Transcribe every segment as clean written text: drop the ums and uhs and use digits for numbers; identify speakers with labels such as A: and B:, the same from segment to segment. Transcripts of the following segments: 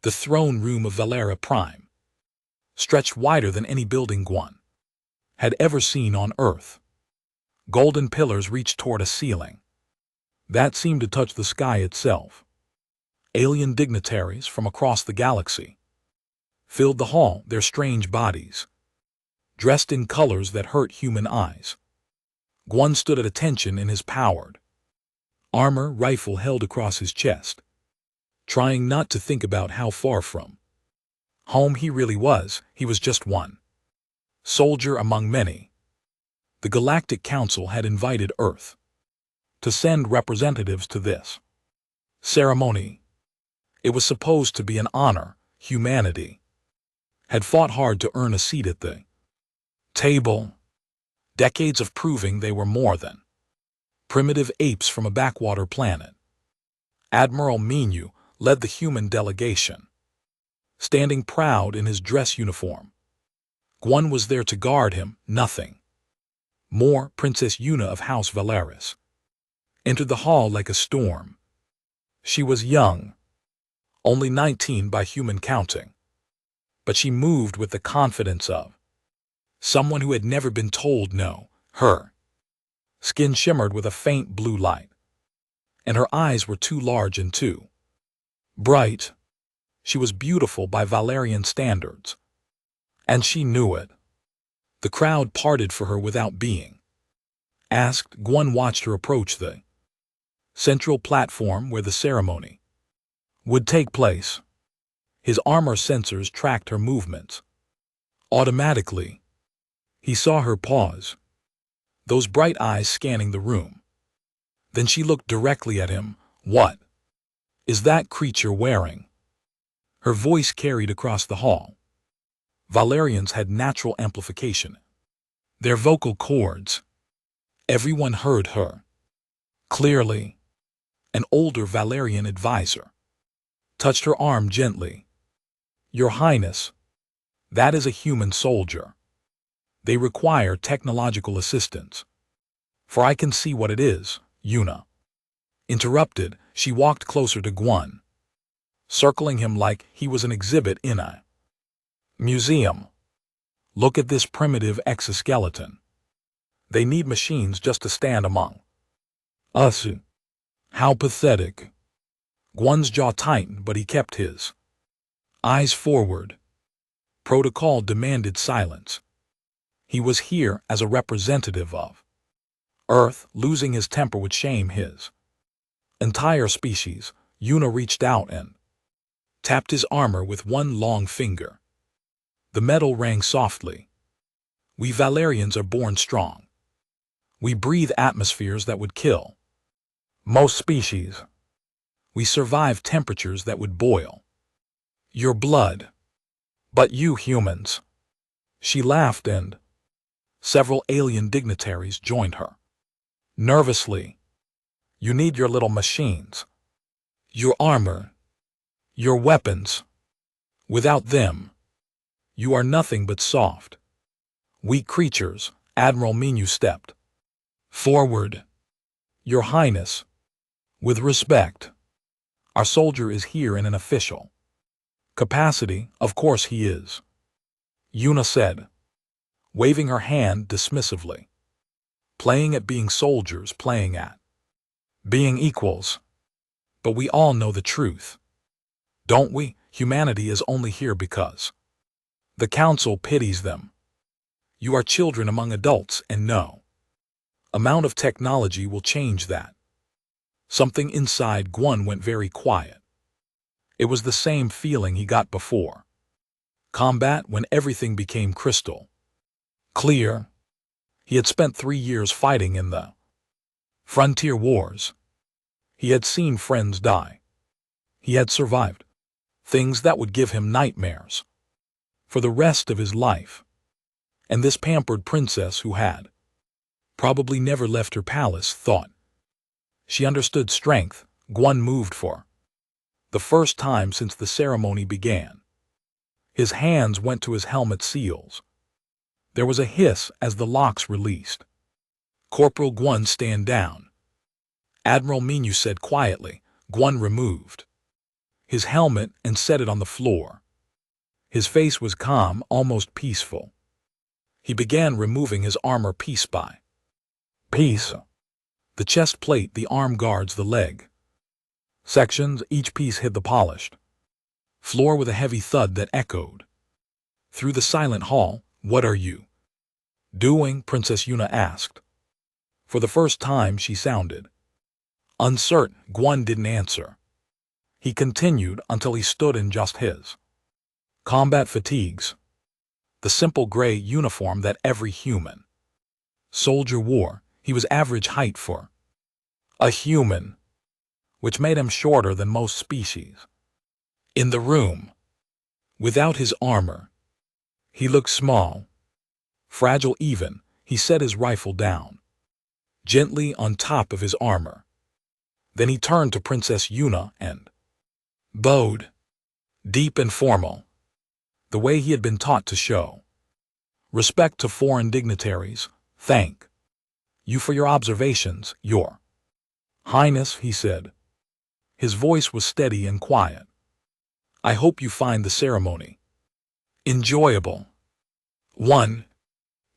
A: The throne room of Valera Prime stretched wider than any building Guan had ever seen on Earth. Golden pillars reached toward a ceiling that seemed to touch the sky itself. Alien dignitaries from across the galaxy filled the hall, their strange bodies dressed in colors that hurt human eyes. Guan stood at attention in his powered armor, rifle held across his chest, trying not to think about how far from home he really was. He was just one soldier among many. The Galactic Council had invited Earth to send representatives to this ceremony. It was supposed to be an honor. Humanity had fought hard to earn a seat at the table, decades of proving they were more than primitive apes from a backwater planet. Admiral Minu led the human delegation, standing proud in his dress uniform. Guan was there to guard him, nothing more. Princess Yuna of House Valeris entered the hall like a storm. She was young, only 19 by human counting, but she moved with the confidence of someone who had never been told no. Her skin shimmered with a faint blue light, and her eyes were too large and too bright. She was beautiful by Valerian standards, and she knew it. The crowd parted for her without being asked. Guan watched her approach the central platform where the ceremony would take place. His armor sensors tracked her movements automatically. He saw her pause, those bright eyes scanning the room. Then she looked directly at him. "What is that creature wearing?" Her voice carried across the hall. Valerians had natural amplification. Their vocal cords. Everyone heard her clearly. An older Valerian advisor touched her arm gently. "Your Highness, that is a human soldier. They require technological assistance." "For I can see what it is," Yuna interrupted. She walked closer to Guan, circling him like he was an exhibit in a museum. "Look at this primitive exoskeleton. They need machines just to stand among us. How pathetic." Guan's jaw tightened, but he kept his eyes forward. Protocol demanded silence. He was here as a representative of Earth. Losing his temper would shame his entire species. Yuna reached out and tapped his armor with one long finger. The metal rang softly. "We Valerians are born strong. We breathe atmospheres that would kill most species. We survive temperatures that would boil your blood. But you humans..." She laughed, and several alien dignitaries joined her nervously. "You need your little machines, your armor, your weapons. Without them, you are nothing but soft, weak creatures." Admiral Minu stepped forward. "Your Highness, with respect, our soldier is here in an official capacity." "Of course he is," Yuna said, waving her hand dismissively. "Playing at being soldiers, playing at being equals. But we all know the truth, don't we? Humanity is only here because the Council pities them. You are children among adults, and no amount of technology will change that." Something inside Guan went very quiet. It was the same feeling he got before combat, when everything became crystal clear. He had spent 3 years fighting in the frontier wars. He had seen friends die. He had survived things that would give him nightmares for the rest of his life. And this pampered princess who had probably never left her palace thought she understood strength. Guan moved for the first time since the ceremony began. His hands went to his helmet seals. There was a hiss as the locks released. "Corporal Guan, stand down," Admiral Minu said quietly. Guan removed his helmet and set it on the floor. His face was calm, almost peaceful. He began removing his armor piece by piece. The chest plate, the arm guards, the leg sections, each piece hit the polished floor with a heavy thud that echoed through the silent hall. "What are you doing?" Princess Yuna asked. For the first time she sounded uncertain. Gwon didn't answer. He continued until he stood in just his combat fatigues, the simple gray uniform that every human soldier wore. He was average height for a human, which made him shorter than most species. In the room, without his armor, he looked small, fragile even. He set his rifle down gently on top of his armor. Then he turned to Princess Yuna and bowed, deep and formal, the way he had been taught to show respect to foreign dignitaries. "Thank you for your observations, Your Highness," he said. His voice was steady and quiet. "I hope you find the ceremony enjoyable." "One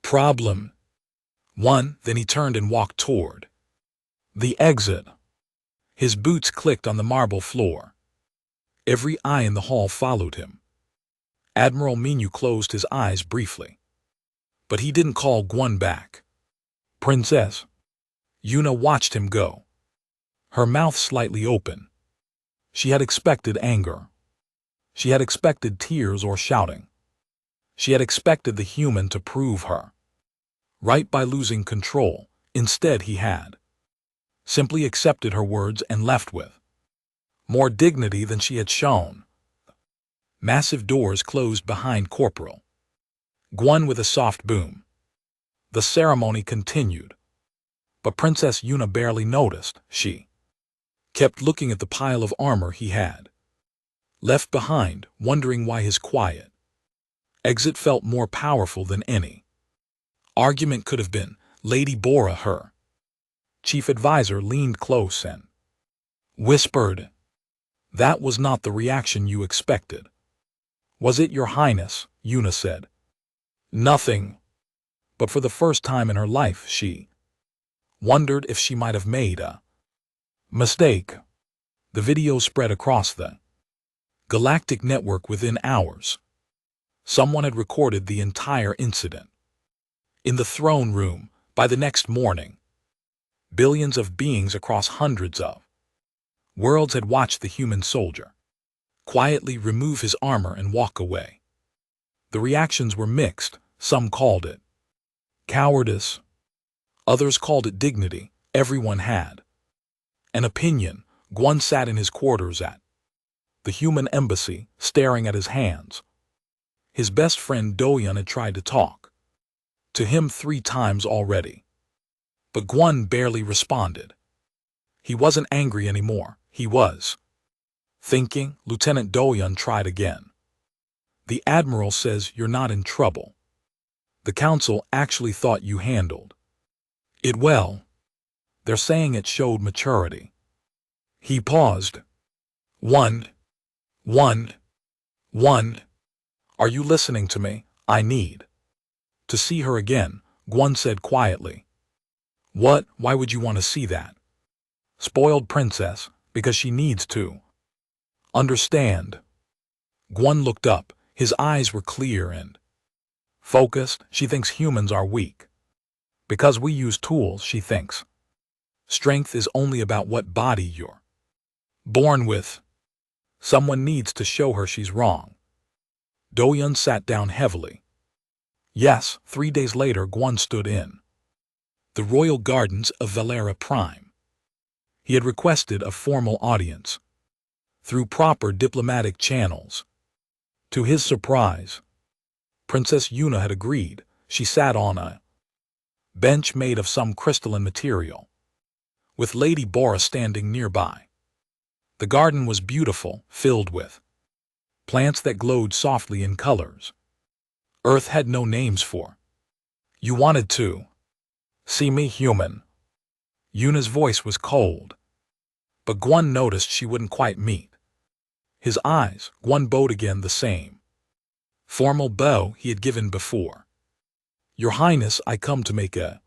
A: problem. One." Then he turned and walked toward the exit. His boots clicked on the marble floor. Every eye in the hall followed him. Admiral Minyu closed his eyes briefly, but he didn't call Gwon back. Princess Yuna watched him go, her mouth slightly open. She had expected anger. She had expected tears or shouting. She had expected the human to prove her right by losing control. Instead, he had simply accepted her words and left with more dignity than she had shown. Massive doors closed behind Corporal Gwon with a soft boom. The ceremony continued, but Princess Yuna barely noticed. She kept looking at the pile of armor he had left behind, wondering why his quiet exit felt more powerful than any argument could have been. Lady Bora, her chief advisor, leaned close and whispered, "That was not the reaction you expected, was it, Your Highness?" Yuna said nothing, but for the first time in her life she wondered if she might have made a mistake. The video spread across the galactic network within hours. Someone had recorded the entire incident. In the throne room, by the next morning, billions of beings across hundreds of worlds had watched the human soldier quietly remove his armor and walk away. The reactions were mixed. Some called it cowardice. Others called it dignity. Everyone had an opinion. Gwon sat in his quarters at the human embassy, staring at his hands. His best friend Doyeon had tried to talk to him 3 times already, but Gwon barely responded. He wasn't angry anymore. He was thinking. Lieutenant Doyeon tried again. "The Admiral says you're not in trouble. The Council actually thought you handled it well. They're saying it showed maturity." He paused. One. Are you listening to me? I need to see her again," Gwon said quietly. "What? Why would you want to see that spoiled princess?" "Because she needs to understand." Gwon looked up. His eyes were clear and focused. "She thinks humans are weak because we use tools. She thinks strength is only about what body you're born with. Someone needs to show her she's wrong." Doyeon sat down heavily. Yes, 3 days later, Gwon stood in the royal gardens of Valera Prime. He had requested a formal audience through proper diplomatic channels. To his surprise, Princess Yuna had agreed. She sat on a bench made of some crystalline material, with Lady Bora standing nearby. The garden was beautiful, filled with plants that glowed softly in colors Earth had no names for. "You wanted to see me, human?" Yuna's voice was cold, but Gwon noticed she wouldn't quite meet His eyes, one bowed again the same formal bow he had given before. Your Highness, I come to make a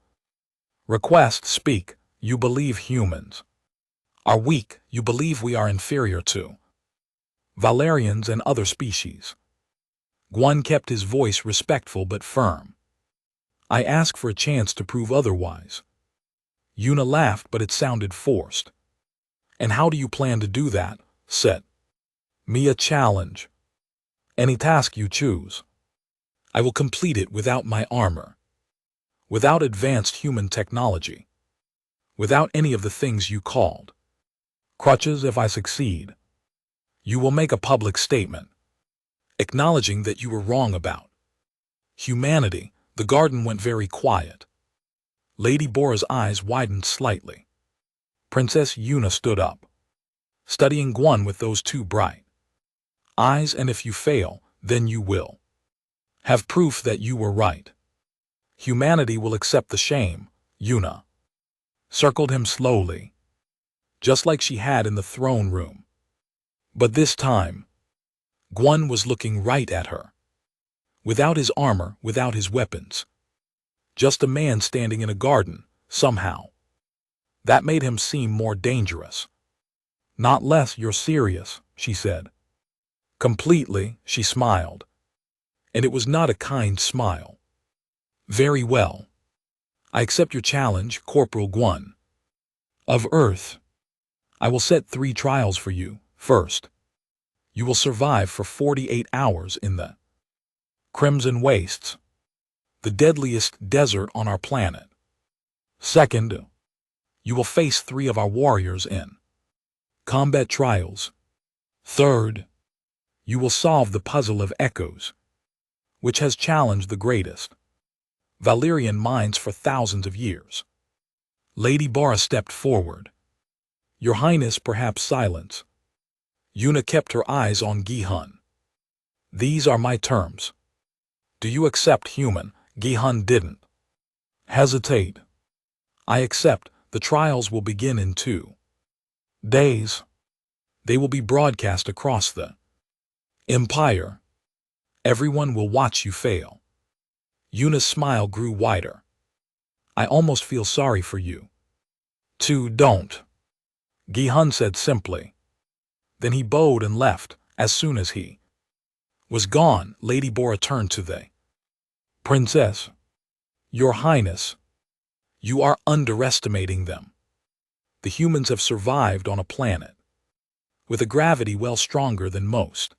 A: request. Speak. You believe humans are weak. You believe we are inferior to Valerians and other species. Guan kept his voice respectful but firm. I ask for a chance to prove otherwise. Yuna laughed, but it sounded forced. And how do you plan to do that? Set me a challenge. Any task you choose. I will complete it without my armor, without advanced human technology, without any of the things you called crutches. If I succeed, you will make a public statement, acknowledging that you were wrong about humanity. The garden went very quiet. Lady Bora's eyes widened slightly. Princess Yuna stood up, studying Guan with those two bright eyes. And if you fail, then you will have proof that you were right. Humanity will accept the shame. Yuna circled him slowly, just like she had in the throne room. But this time, Guan was looking right at her. Without his armor, without his weapons. Just a man standing in a garden, somehow. That made him seem more dangerous. Not less. You're serious, she said. Completely, she smiled. And it was not a kind smile. Very well. I accept your challenge, Corporal Guan of Earth. I will set 3 trials for you. First, you will survive for 48 hours in the Crimson Wastes, the deadliest desert on our planet. Second, you will face 3 of our warriors in combat trials. Third, you will solve the puzzle of echoes, which has challenged the greatest Valerian minds for thousands of years. Lady Bora stepped forward. Your Highness, perhaps silence. Yuna kept her eyes on Gi-hun. These are my terms. Do you accept human? Gi-hun didn't hesitate. I accept. The trials will begin in 2 days. They will be broadcast across the Empire. Everyone will watch you fail. Yuna's smile grew wider. I almost feel sorry for you. 2 don't. Gi-hun said simply. Then he bowed and left. As soon as he was gone, Lady Bora turned to the Princess. Your Highness, you are underestimating them. The humans have survived on a planet with a gravity well stronger than most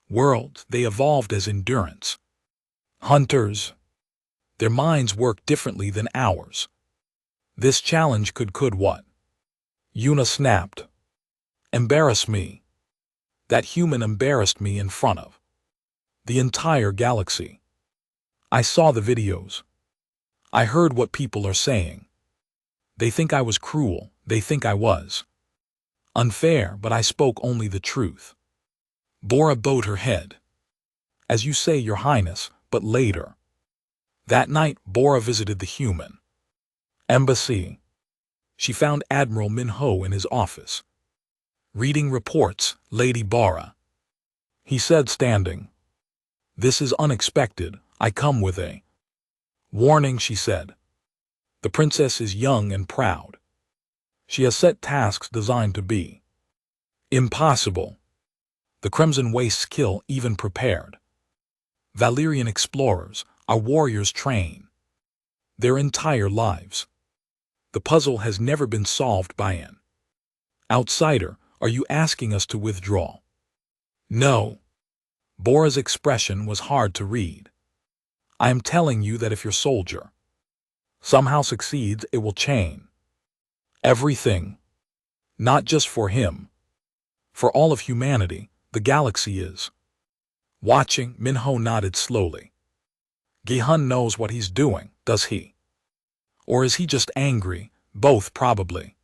A: worlds. They evolved as endurance hunters. Their minds work differently than ours. This challenge could what? Yuna snapped. Embarrass me. That human embarrassed me in front of the entire galaxy. I saw the videos. I heard what people are saying. They think I was cruel. They think I was unfair, but I spoke only the truth. Bora bowed her head. As you say, Your Highness, but later. That night, Bora visited the human embassy. She found Admiral Minho in his office, reading reports. Lady Bora, he said, standing. This is unexpected. I come with a warning, she said. The princess is young and proud. She has set tasks designed to be impossible. The Crimson Wastes kill even prepared Valerian explorers. Our warriors train their entire lives. The puzzle has never been solved by an outsider. Are you asking us to withdraw? No. Bora's expression was hard to read. I am telling you that if your soldier somehow succeeds, it will change everything. Not just for him. For all of humanity. The galaxy is watching. Minho nodded slowly. Gi-hun knows what he's doing, does he? Or is he just angry? Both, probably.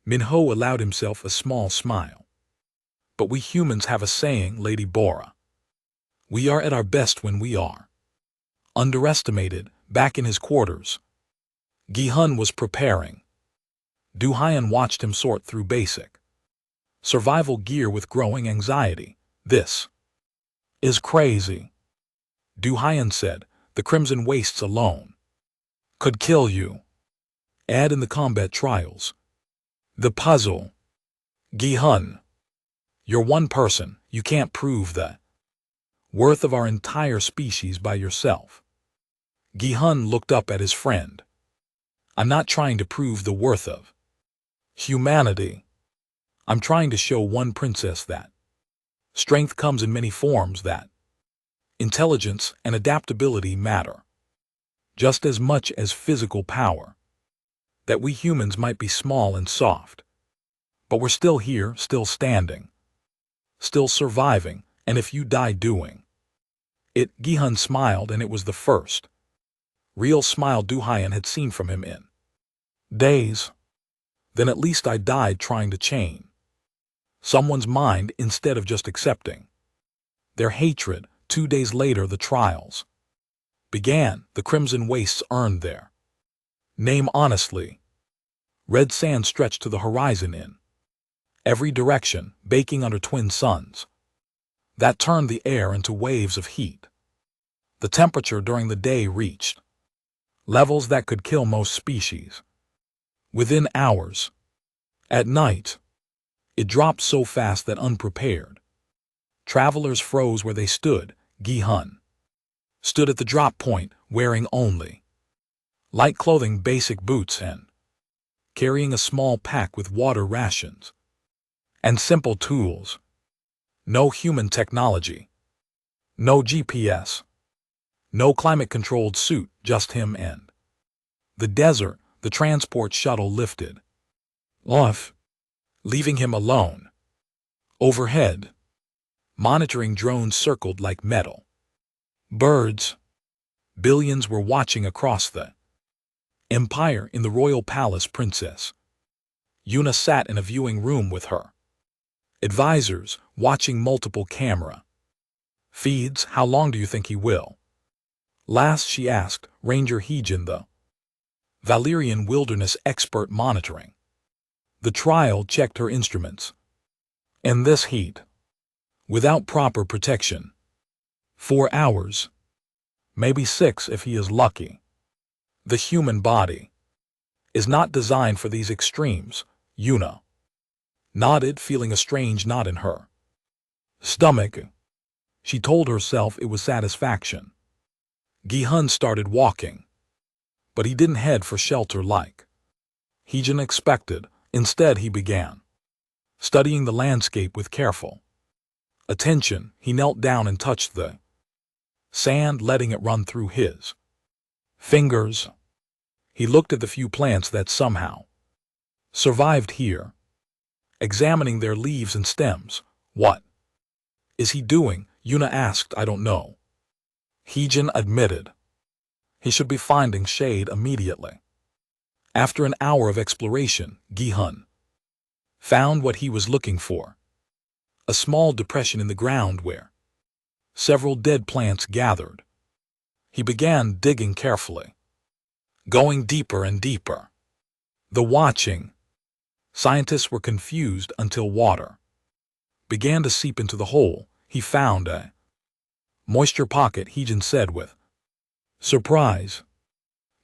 A: Minho allowed himself a small smile. But we humans have a saying, Lady Bora. We are at our best when we are underestimated. Back in his quarters, Gi-hun was preparing. Du Hyan watched him sort through basic survival gear with growing anxiety. This is crazy. Du Hyan said, the Crimson Wastes alone could kill you. Add in the combat trials. The puzzle. Gi-hun. You're one person, you can't prove the worth of our entire species by yourself. Gi-hun looked up at his friend. I'm not trying to prove the worth of humanity. I'm trying to show one princess that strength comes in many forms, that intelligence and adaptability matter just as much as physical power, that we humans might be small and soft, but we're still here, still standing, still surviving, and if you die doing it. Gi-hun smiled, and it was the first real smile Du Hyan had seen from him in days. Then at least I died trying to change someone's mind instead of just accepting their hatred. 2 days later, the trials began. The Crimson Wastes earned their name honestly. Red sand stretched to the horizon in every direction, baking under twin suns that turned the air into waves of heat. The temperature during the day reached levels that could kill most species within hours. At night, it dropped so fast that unprepared travelers froze where they stood. Gi-hun stood at the drop point, wearing only light clothing, basic boots, and carrying a small pack with water rations and simple tools. No human technology, no GPS, no climate-controlled suit, just him and the desert. The transport shuttle lifted off, leaving him alone. Overhead, monitoring drones circled like metal birds. Billions were watching across the empire. In the royal palace, Princess Yuna sat in a viewing room with her advisors, watching multiple camera feeds. How long do you think he will last? She asked. Ranger Heejin, the Valerian wilderness expert monitoring the trial, checked her instruments. In this heat, without proper protection, 4 hours, maybe 6 if he is lucky. The human body is not designed for these extremes. Yuna nodded, feeling a strange knot in her stomach. She told herself it was satisfaction. Gi-hun started walking, but he didn't head for shelter like Heejin expected. Instead, he began studying the landscape with careful attention. He knelt down and touched the sand, letting it run through his fingers. He looked at the few plants that somehow survived here, examining their leaves and stems. What is he doing? Yuna asked. I don't know, Heejin admitted. He should be finding shade immediately. After an hour of exploration, Gi-hun found what he was looking for. A small depression in the ground where several dead plants gathered. He began digging carefully, going deeper and deeper. The watching scientists were confused until water began to seep into the hole. He found a moisture pocket, Heejin said with surprise.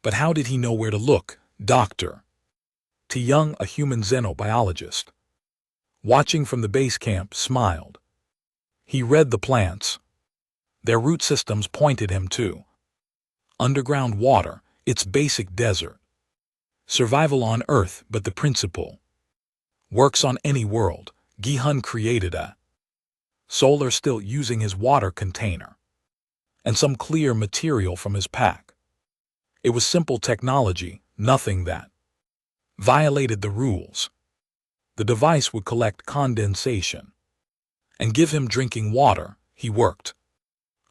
A: But how did he know where to look? Dr. Young, a human xenobiologist, watching from the base camp, smiled. He read the plants. Their root systems pointed him to underground water, its basic desert. Survival on Earth, but the principle works on any world. Gi-hun created a solar still using his water container and some clear material from his pack. It was simple technology, nothing that violated the rules. The device would collect condensation and give him drinking water. He worked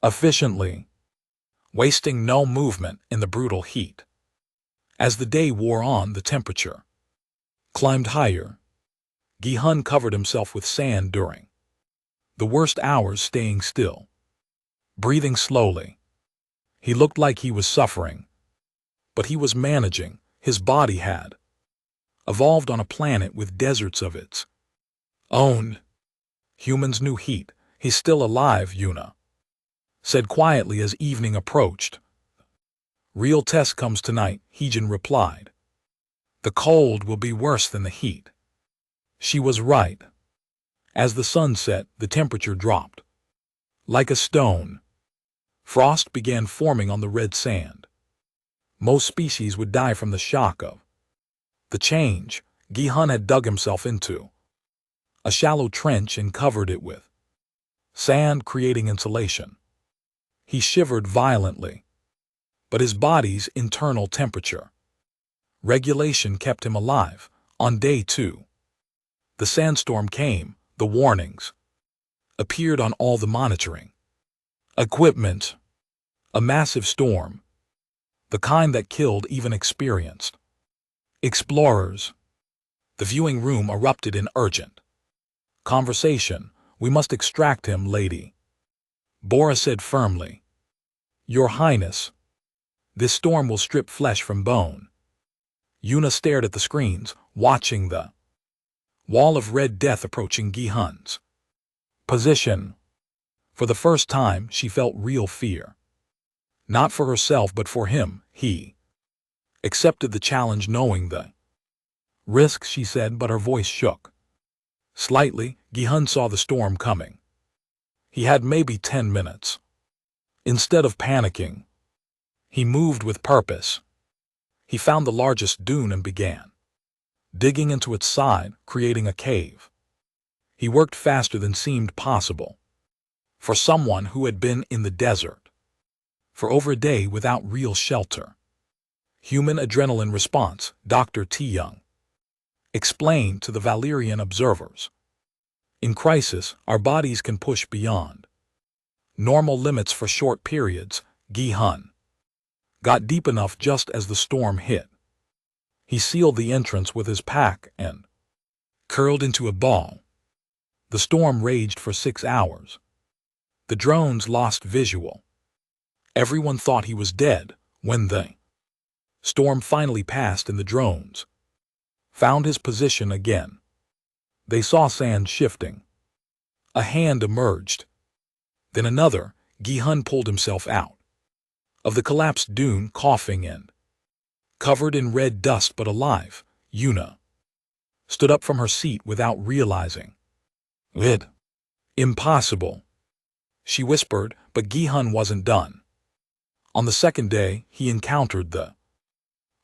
A: efficiently, wasting no movement in the brutal heat. As the day wore on, the temperature climbed higher. Gi-hun covered himself with sand during the worst hours, staying still, breathing slowly. He looked like he was suffering, but he was managing. His body had evolved on a planet with deserts of its Own. Humans knew heat. He's still alive, Yuna said quietly as evening approached. Real test comes tonight, Heejin replied. The cold will be worse than the heat. She was right. As the sun set, the temperature dropped. Like a stone. Frost began forming on the red sand. Most species would die from the shock of the change. Gi-hun had dug himself into a shallow trench and covered it with sand, creating insulation. He shivered violently, but his body's internal temperature regulation kept him alive. On day 2, the sandstorm came. The warnings appeared on all the monitoring equipment. A massive storm, the kind that killed even experienced explorers. The viewing room erupted in urgent conversation. We must extract him, Lady Bora said firmly. Your Highness, this storm will strip flesh from bone. Yuna stared at the screens, watching the wall of red death approaching Gi-hun's position. For the first time, she felt real fear. Not for herself, but for him. He accepted the challenge knowing the risk, she said, but her voice shook slightly. Gi-hun saw the storm coming. He had maybe 10 minutes. Instead of panicking, he moved with purpose. He found the largest dune and began digging into its side, creating a cave. He worked faster than seemed possible for someone who had been in the desert for over a day without real shelter. Human adrenaline response, Dr. T-Young explained to the Valerian observers. In crisis, our bodies can push beyond normal limits for short periods. Gi-hun got deep enough just as the storm hit. He sealed the entrance with his pack and curled into a ball. The storm raged for 6 hours. The drones lost visual. Everyone thought he was dead. When the storm finally passed and the drones found his position again, they saw sand shifting. A hand emerged. Then another. Gi-hun pulled himself out of the collapsed dune, coughing and covered in red dust but alive. Yuna stood up from her seat without realizing it. Impossible, she whispered, but Gi-hun wasn't done. On the second day, he encountered the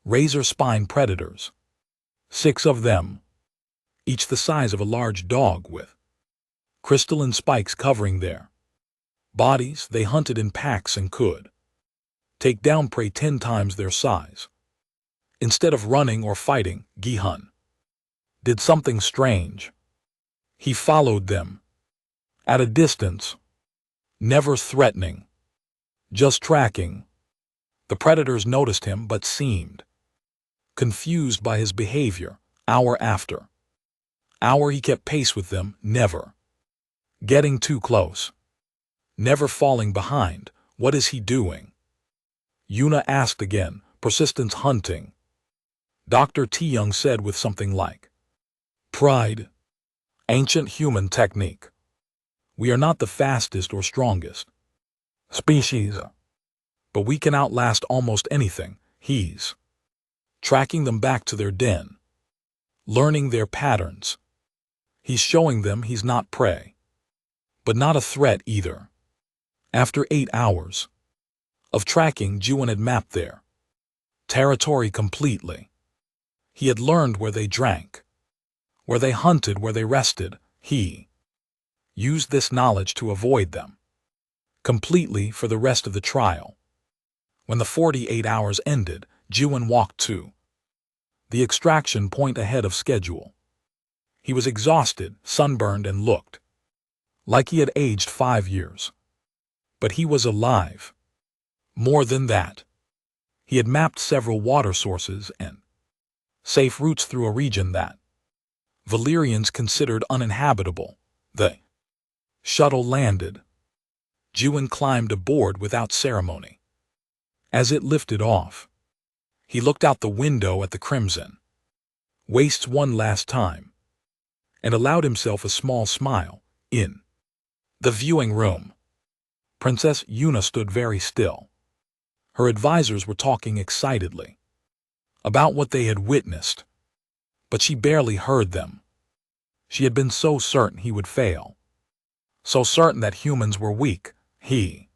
A: razor-spine predators. 6 of them, each the size of a large dog with crystalline spikes covering their bodies. They hunted in packs and could take down prey 10 times their size. Instead of running or fighting, Gi-hun did something strange. He followed them at a distance, never threatening, just tracking. The predators noticed him but seemed confused by his behavior. Hour after hour he kept pace with them, never getting too close, never falling behind. What is he doing? Yuna asked again. Persistence hunting, Dr. T-Young said with something like pride. Ancient human technique. We are not the fastest or strongest species, but we can outlast almost anything. He's tracking them back to their den, learning their patterns. He's showing them he's not prey, but not a threat either. After 8 hours of tracking, Jiwon had mapped their territory completely. He had learned where they drank, where they hunted, where they rested. He used this knowledge to avoid them completely for the rest of the trial. When the 48 hours ended, Jiwon walked to the extraction point ahead of schedule. He was exhausted, sunburned, and looked like he had aged 5 years. But he was alive. More than that, he had mapped several water sources and safe routes through a region that Valerians considered uninhabitable. The shuttle landed. Jiwon climbed aboard without ceremony. As it lifted off, he looked out the window at the crimson wastes one last time. and allowed himself a small smile. In the viewing room, Princess Yuna stood very still. Her advisors were talking excitedly about what they had witnessed, but she barely heard them. She had been so certain he would fail, so certain that humans were weak. He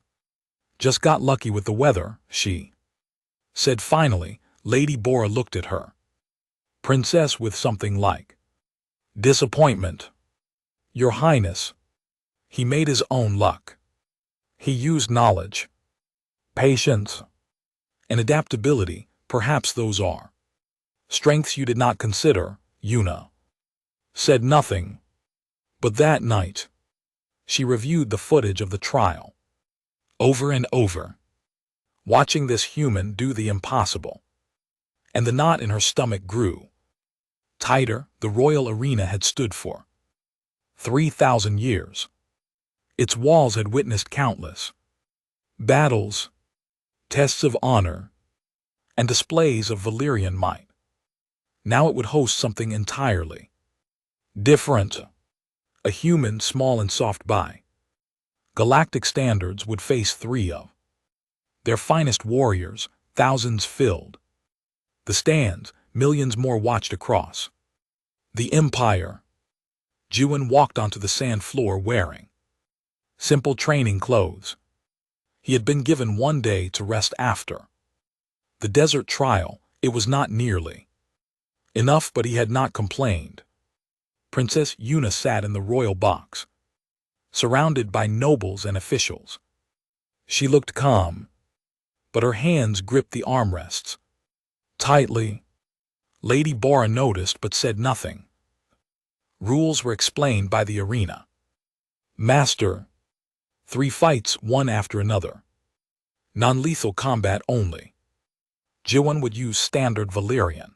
A: just got lucky with the weather, she said finally. Lady Bora looked at her princess with something like disappointment. Your Highness, he made his own luck. He used knowledge, patience, and adaptability. Perhaps those are strengths you did not consider. Yuna said nothing, but that night she reviewed the footage of the trial over and over, watching this human do the impossible. And the knot in her stomach grew tighter. The royal arena had stood for 3,000 years. Its walls had witnessed countless battles, tests of honor, and displays of Valyrian might. Now it would host something entirely different. A human small and soft by galactic standards would face three of their finest warriors. Thousands filled the stands, millions more watched across the empire. Jiwon walked onto the sand floor wearing simple training clothes. He had been given 1 day to rest after the desert trial. It was not nearly enough, but he had not complained. Princess Yuna sat in the royal box, surrounded by nobles and officials. She looked calm, but her hands gripped the armrests tightly. Lady Bora noticed but said nothing. Rules were explained by the arena master. 3 fights, one after another. Non-lethal combat only. Jiwon would use standard Valyrian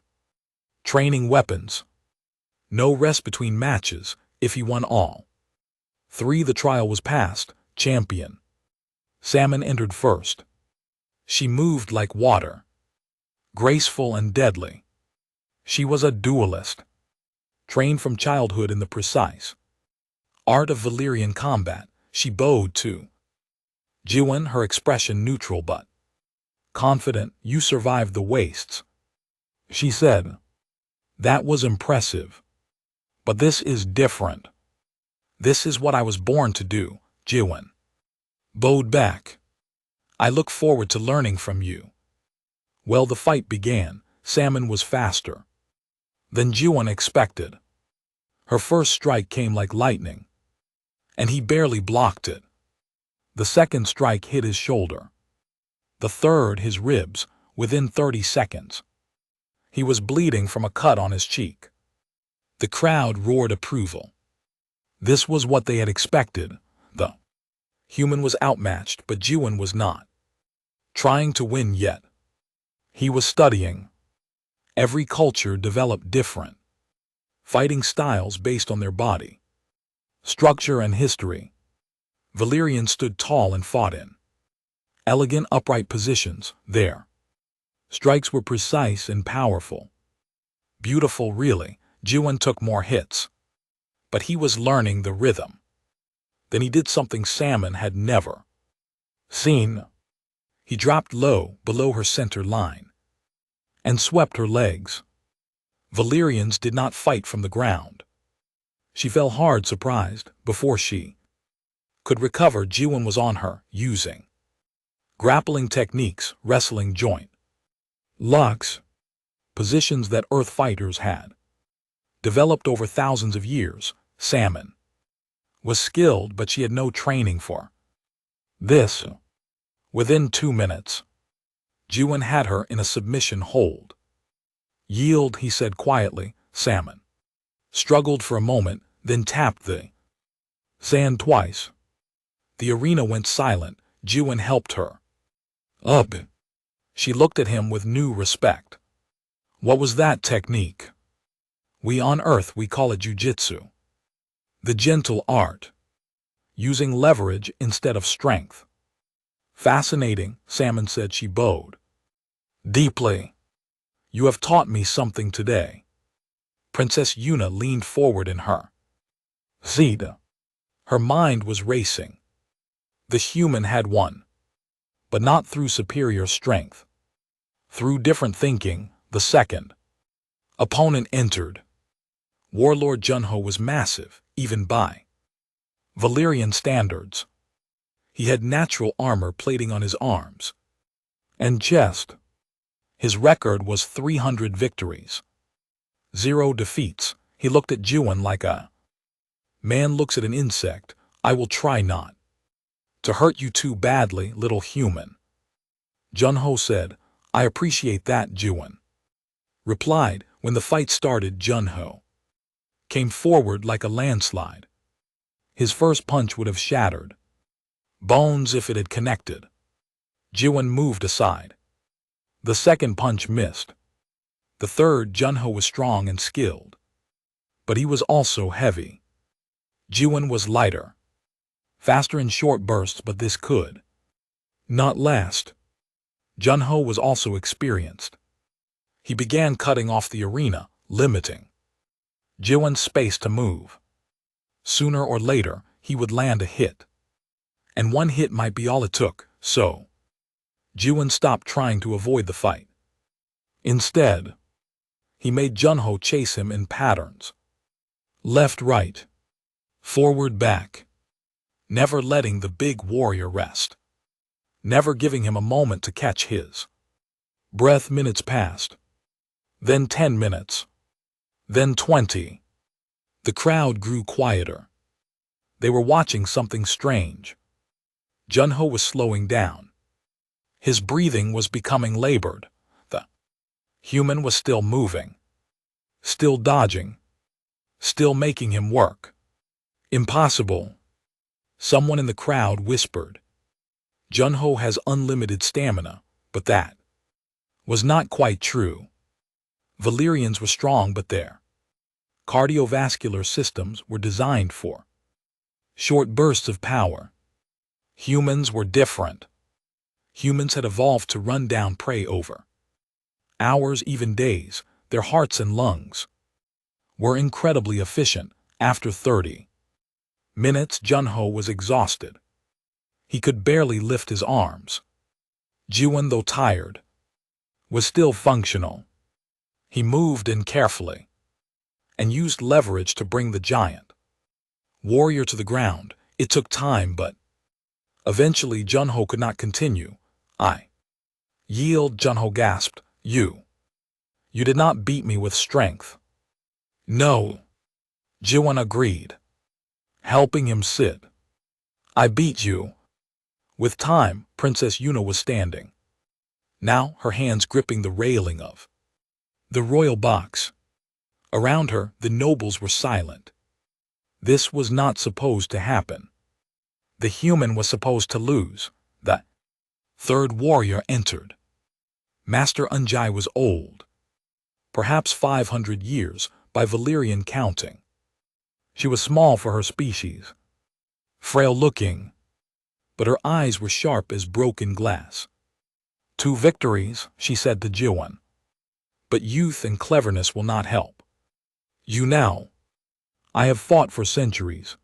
A: training weapons. No rest between matches. If he won all 3, the trial was passed. Champion Salmon entered first. She moved like water, graceful and deadly. She was a duelist, trained from childhood in the precise art of Valyrian combat. She bowed to Jiwon, her expression neutral but confident. You survived the wastes, she said. That was impressive. But this is different. This is what I was born to do. Jiwon bowed back. I look forward to learning from you. Well, the fight began. Salmon was faster than Jiwon expected. Her first strike came like lightning, and he barely blocked it. The second strike hit his shoulder. The third, his ribs. Within 30 seconds, he was bleeding from a cut on his cheek. The crowd roared approval. This was what they had expected. The human was outmatched, but Jiwon was not trying to win yet. He was studying. Every culture developed different fighting styles based on their body structure and history. Valyrians stood tall and fought in elegant, upright positions. Their strikes were precise and powerful. Beautiful, really. Jiwon took more hits, but he was learning the rhythm. Then he did something Salmon had never seen. He dropped low, below her center line, and swept her legs. Valyrians did not fight from the ground. She fell hard, surprised. Before she could recover, Jiwon was on her, using grappling techniques, wrestling joint locks, positions that earth fighters had developed over thousands of years. Salmon was skilled, but she had no training for this. Within 2 minutes, Jiwon had her in a submission hold. Yield, he said quietly. Salmon struggled for a moment, then tapped the sand twice. The arena went silent. Jiwon helped her up. She looked at him with new respect. What was that technique? We on Earth, we call it jujitsu. The gentle art, using leverage instead of strength. Fascinating, Salmon said. She bowed deeply. You have taught me something today. Princess Yuna leaned forward in her Zeta. Her mind was racing. The human had won, but not through superior strength. Through different thinking, the second opponent entered. Warlord Junho was massive, even by Valyrian standards. He had natural armor plating on his arms and chest. His record was 300 victories, 0 defeats. He looked at Juan like a man looks at an insect. I will try not to hurt you too badly, little human. Junho said, I appreciate that, Juan replied. When the fight started, Junho came forward like a landslide. His first punch would have shattered bones if it had connected. Juan moved aside. The second punch missed. The third, Junho was strong and skilled, but he was also heavy. Juan was lighter, faster in short bursts, but this could not last. Junho was also experienced. He began cutting off the arena, limiting Juan's space to move. Sooner or later, he would land a hit, and one hit might be all it took, so Juan stopped trying to avoid the fight. Instead, he made Junho chase him in patterns. Left, right, forward, back, never letting the big warrior rest, never giving him a moment to catch his breath. Minutes passed, then 10 minutes, then 20. The crowd grew quieter. They were watching something strange. Junho was slowing down. His breathing was becoming labored. The human was still moving, still dodging, still making him work. Impossible. Someone in the crowd whispered. Junho has unlimited stamina, but that was not quite true. Valyrians were strong, but their cardiovascular systems were designed for short bursts of power. Humans were different. Humans had evolved to run down prey over hours, even days. Their hearts and lungs were incredibly efficient. After 30 minutes, Junho was exhausted. He could barely lift his arms. Juan, though tired, was still functional. He moved in carefully and used leverage to bring the giant warrior to the ground. It took time, but eventually Junho could not continue. I yield, Junho gasped. You did not beat me with strength. No, Juan agreed, helping him sit. I beat you with time. Princess Yuna was standing now, her hands gripping the railing of the royal box. Around her, the nobles were silent. This was not supposed to happen. The human was supposed to lose. The third warrior entered. Master Unjai was old, perhaps 500 years by Valyrian counting. She was small for her species, frail-looking, but her eyes were sharp as broken glass. 2 victories, she said to Juan, but youth and cleverness will not help you now. I have fought for centuries.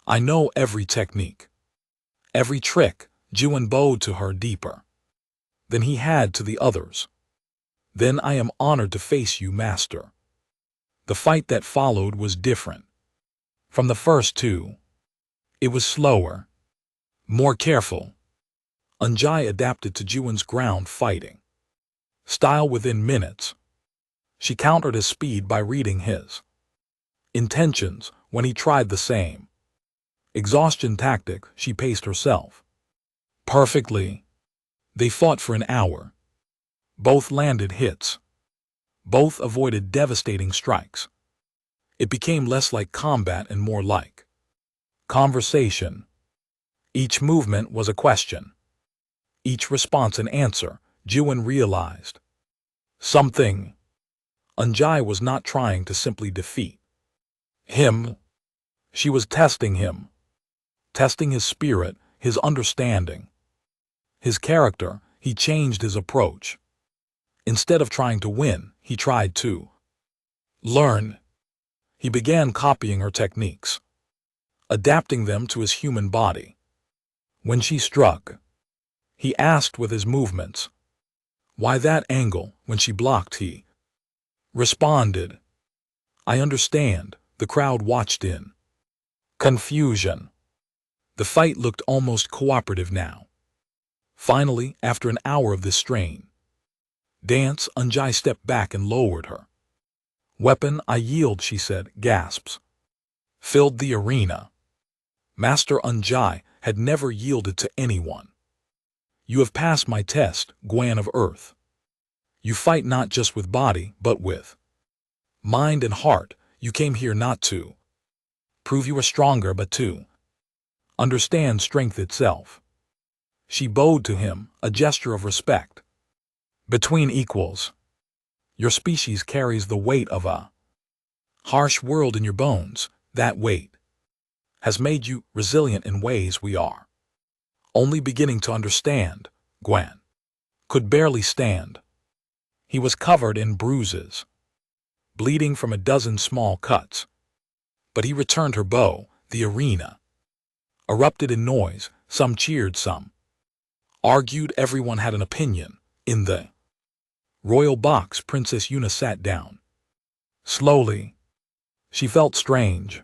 A: I know every technique, every trick. Juan bowed to her deeper than he had to the others. Then I am honored to face you, master. The fight that followed was different from the first 2. It was slower, more careful. Unjai adapted to Juan's ground fighting style within minutes. She countered his speed by reading his intentions when he tried the same exhaustion tactic. She paced herself perfectly. They fought for an hour. Both landed hits. Both avoided devastating strikes. It became less like combat and more like conversation. Each movement was a question, each response an answer. Juan realized something. Unjai was not trying to simply defeat him. She was testing him, testing his spirit, his understanding, his character. He changed his approach. Instead of trying to win, he tried to learn. He began copying her techniques, adapting them to his human body. When she struck, he asked with his movements, "Why that angle?" When she blocked, he responded, "I understand." The crowd watched in confusion. The fight looked almost cooperative now. Finally, after an hour of this strain, Dance Unjai stepped back and lowered her weapon. "I yield," she said. Gasps filled the arena. Master Unjai had never yielded to anyone. "You have passed my test, Guan of Earth. You fight not just with body, but with mind and heart. You came here not to prove you are stronger, but to understand strength itself." She bowed to him, a gesture of respect. "Between equals, your species carries the weight of a harsh world in your bones. That weight has made you resilient in ways we are only beginning to understand." Guan could barely stand. He was covered in bruises, bleeding from a dozen small cuts. But he returned her bow. The arena erupted in noise. Some cheered, some argued. Everyone had an opinion. In the royal box, Princess Yuna sat down. Slowly, she felt strange,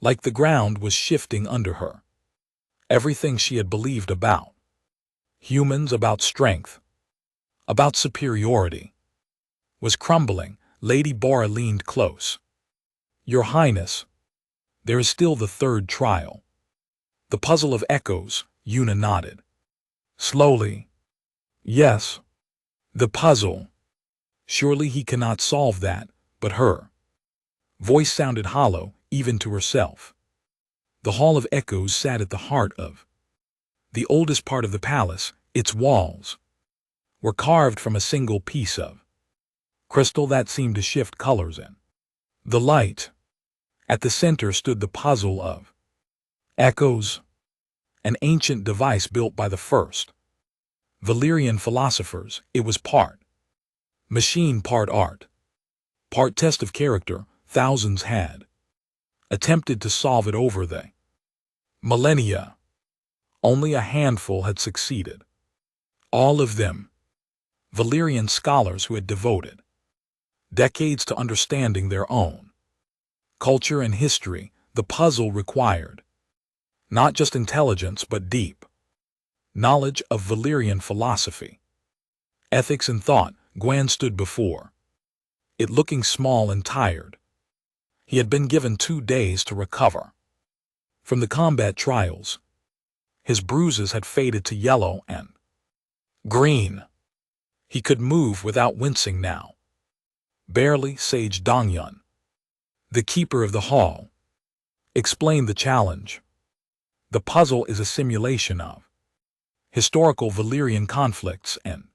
A: like the ground was shifting under her. Everything she had believed about humans, about strength, about superiority, was crumbling. Lady Bora leaned close. "Your Highness, there is still the third trial. The puzzle of echoes." Yuna nodded slowly. "Yes, the puzzle. Surely he cannot solve that." But her voice sounded hollow, even to herself. The Hall of Echoes sat at the heart of the oldest part of the palace. Its walls were carved from a single piece of crystal that seemed to shift colors in the light. At the center stood the puzzle of echoes, an ancient device built by the first Valyrian philosophers. It was part machine, part art, part test of character. Thousands had attempted to solve it over the millennia. Only a handful had succeeded. All of them Valyrian scholars who had devoted decades to understanding their own culture and history. The puzzle required not just intelligence, but deep knowledge of Valyrian philosophy, ethics, and thought. Guan stood before it looking small and tired. He had been given 2 days to recover from the combat trials. His bruises had faded to yellow and green. He could move without wincing now. Barely. Sage Dongyun, the keeper of the hall, explained the challenge. The puzzle is a simulation of historical Valyrian conflicts and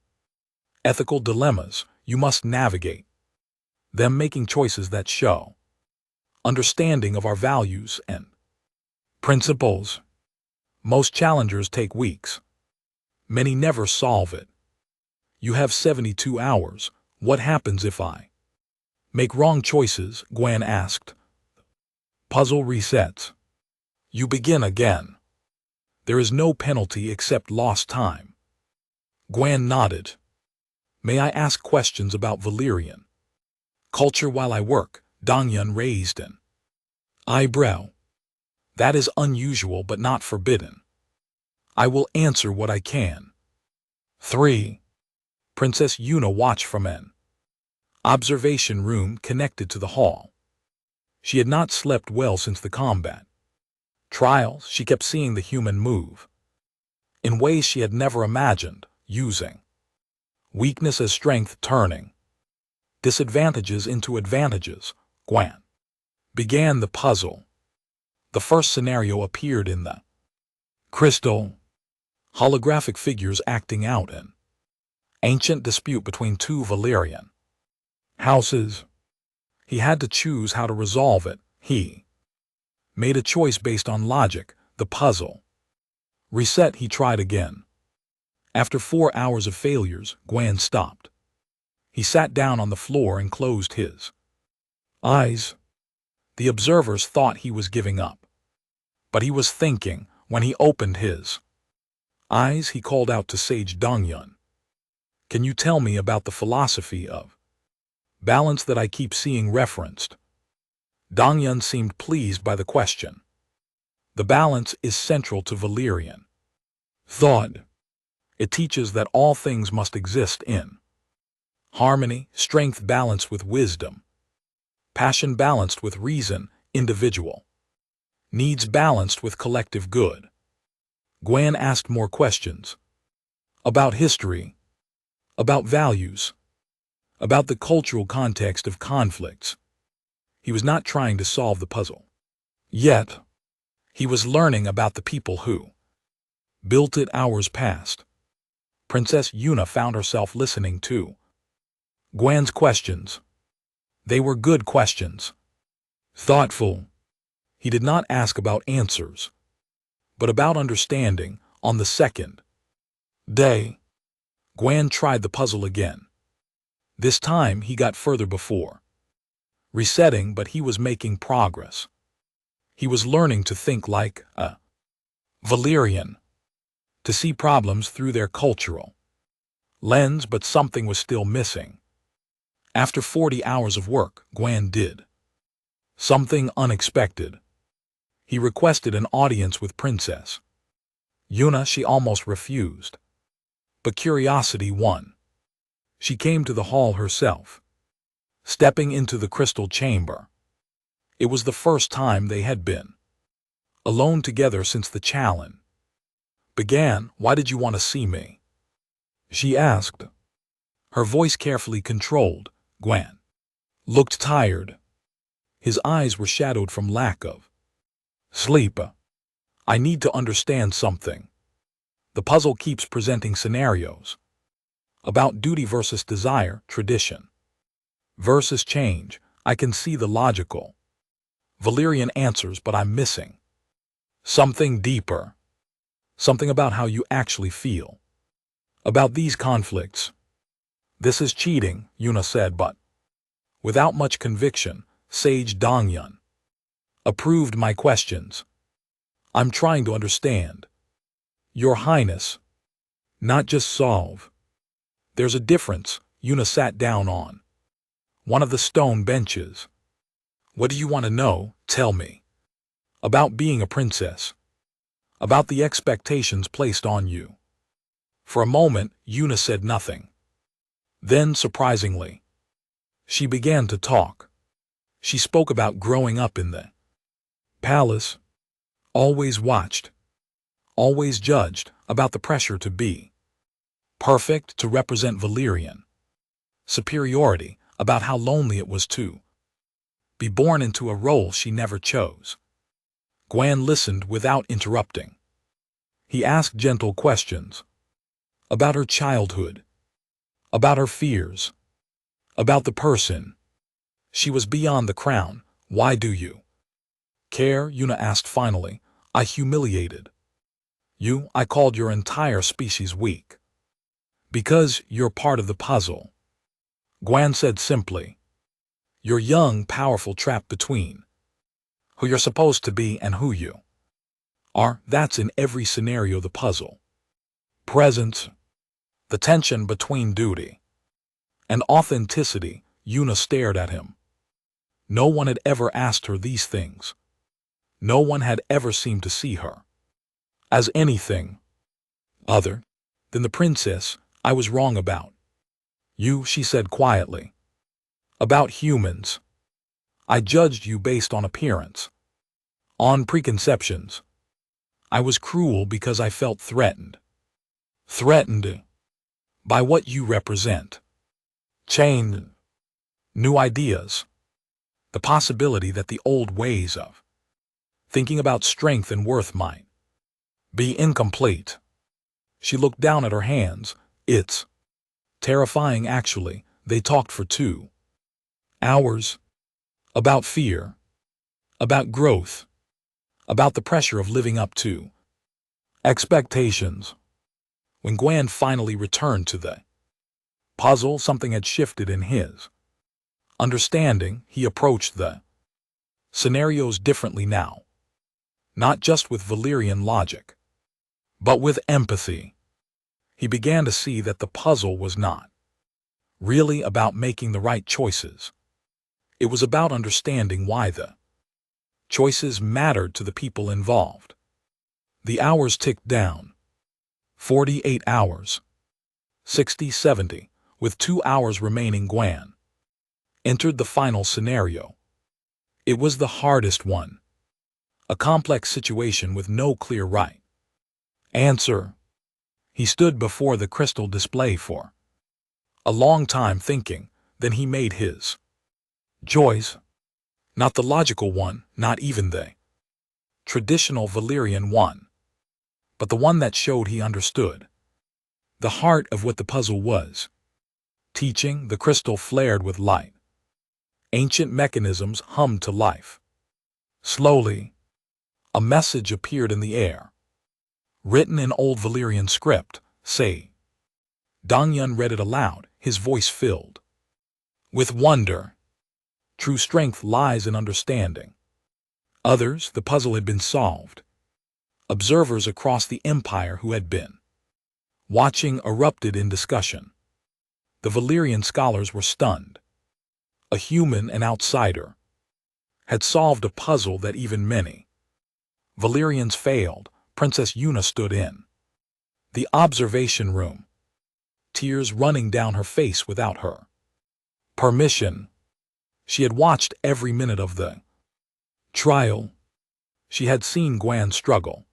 A: ethical dilemmas. You must navigate them, making choices that show understanding of our values and principles. Most challengers take weeks. Many never solve it. You have 72 hours. What happens if I make wrong choices? Guan asked. Puzzle resets. You begin again. There is no penalty except lost time. Guan nodded. May I ask questions about Valyrian culture while I work? Dongyun raised an eyebrow. That is unusual but not forbidden. I will answer what I can. 3. Princess Yuna watched from an observation room connected to the hall. She had not slept well since the combat trials. She kept seeing the human move in ways she had never imagined, using weakness as strength, turning disadvantages into advantages. Guan began the puzzle. The first scenario appeared in the crystal, holographic figures acting out an ancient dispute between 2 Valyrian houses. He had to choose how to resolve it. He made a choice based on logic. The puzzle reset. He tried again. After 4 hours of failures, Guan stopped. He sat down on the floor and closed his eyes. The observers thought he was giving up. But he was thinking when he opened his eyes. He called out to Sage Dongyun. Can you tell me about the philosophy of balance that I keep seeing referenced? Dongyun seemed pleased by the question. The balance is central to Valerian thought. It teaches that all things must exist in harmony, strength balanced with wisdom, passion balanced with reason, individual needs balanced with collective good. Gwen asked more questions. About history, about values, about the cultural context of conflicts. He was not trying to solve the puzzle. Yet, he was learning about the people who built it. Hours passed. Princess Yuna found herself listening to Gwen's questions. They were good questions. Thoughtful. He did not ask about answers, but about understanding. On the second day, Gwen tried the puzzle again. This time he got further before resetting, but he was making progress. He was learning to think like a Valerian, to see problems through their cultural lens, but something was still missing. After 40 hours of work, Gwen did something unexpected. He requested an audience with Princess Yuna. She almost refused, but curiosity won. She came to the hall herself, stepping into the crystal chamber. It was the first time they had been alone together since the challenge began. Why did you want to see me? She asked, her voice carefully controlled. Gwen looked tired. His eyes were shadowed from lack of sleep. I need to understand something. The puzzle keeps presenting scenarios about duty versus desire, tradition versus change. I can see the logical Valerian answers, but I'm missing something deeper, something about how you actually feel about these conflicts. This is cheating, Yuna said, but without much conviction. Sage Dongyun approved my questions. I'm trying to understand, Your Highness, not just solve. There's a difference. Yuna sat down on one of the stone benches. What do you want to know? Tell me. About being a princess. About the expectations placed on you. For a moment, Yuna said nothing. Then, surprisingly, she began to talk. She spoke about growing up in the palace, always watched, always judged, about the pressure to be perfect, to represent Valerian superiority, about how lonely it was to be born into a role she never chose. Gwen listened without interrupting. He asked gentle questions about her childhood, about her fears, about the person she was beyond the crown. Why do you care? Yuna asked finally. I humiliated you. I called your entire species weak. Because you're part of the puzzle. Gwen said simply. You're young, powerful, trapped between who you're supposed to be and who you are. That's in every scenario the puzzle presents. The tension between duty and authenticity. Yuna stared at him. No one had ever asked her these things. No one had ever seemed to see her as anything other than the princess. I was wrong about you, she said quietly. About humans. I judged you based on appearance, on preconceptions. I was cruel because I felt threatened. Threatened by what you represent. Chained. New ideas. The possibility that the old ways of thinking about strength and worth might be incomplete. She looked down at her hands. It's terrifying, actually. They talked for 2 hours. About fear. About growth. About the pressure of living up to expectations. When Gwen finally returned to the puzzle, something had shifted in his understanding. He approached the scenarios differently now. not just with Valyrian logic, but with empathy. He began to see that the puzzle was not really about making the right choices. It was about understanding why the choices mattered to the people involved. The hours ticked down. 48 hours. 60, 70, with 2 hours remaining. Gwan entered the final scenario. It was the hardest one. A complex situation with no clear right answer. He stood before the crystal display for a long time thinking, then he made his choice. Not the logical one, not even the traditional Valyrian one, but the one that showed he understood the heart of what the puzzle was. Teaching, the crystal flared with light. Ancient mechanisms hummed to life. Slowly, a message appeared in the air. Written in old Valyrian script, say. Dongyun read it aloud, his voice filled with wonder. True strength lies in understanding. Others, the puzzle had been solved. Observers across the empire who had been watching erupted in discussion. The Valyrian scholars were stunned. A human, an outsider, had solved a puzzle that even many Valyrians failed. Princess Yuna stood in the observation room, tears running down her face without her permission. She had watched every minute of the trial. She had seen Gwan struggle,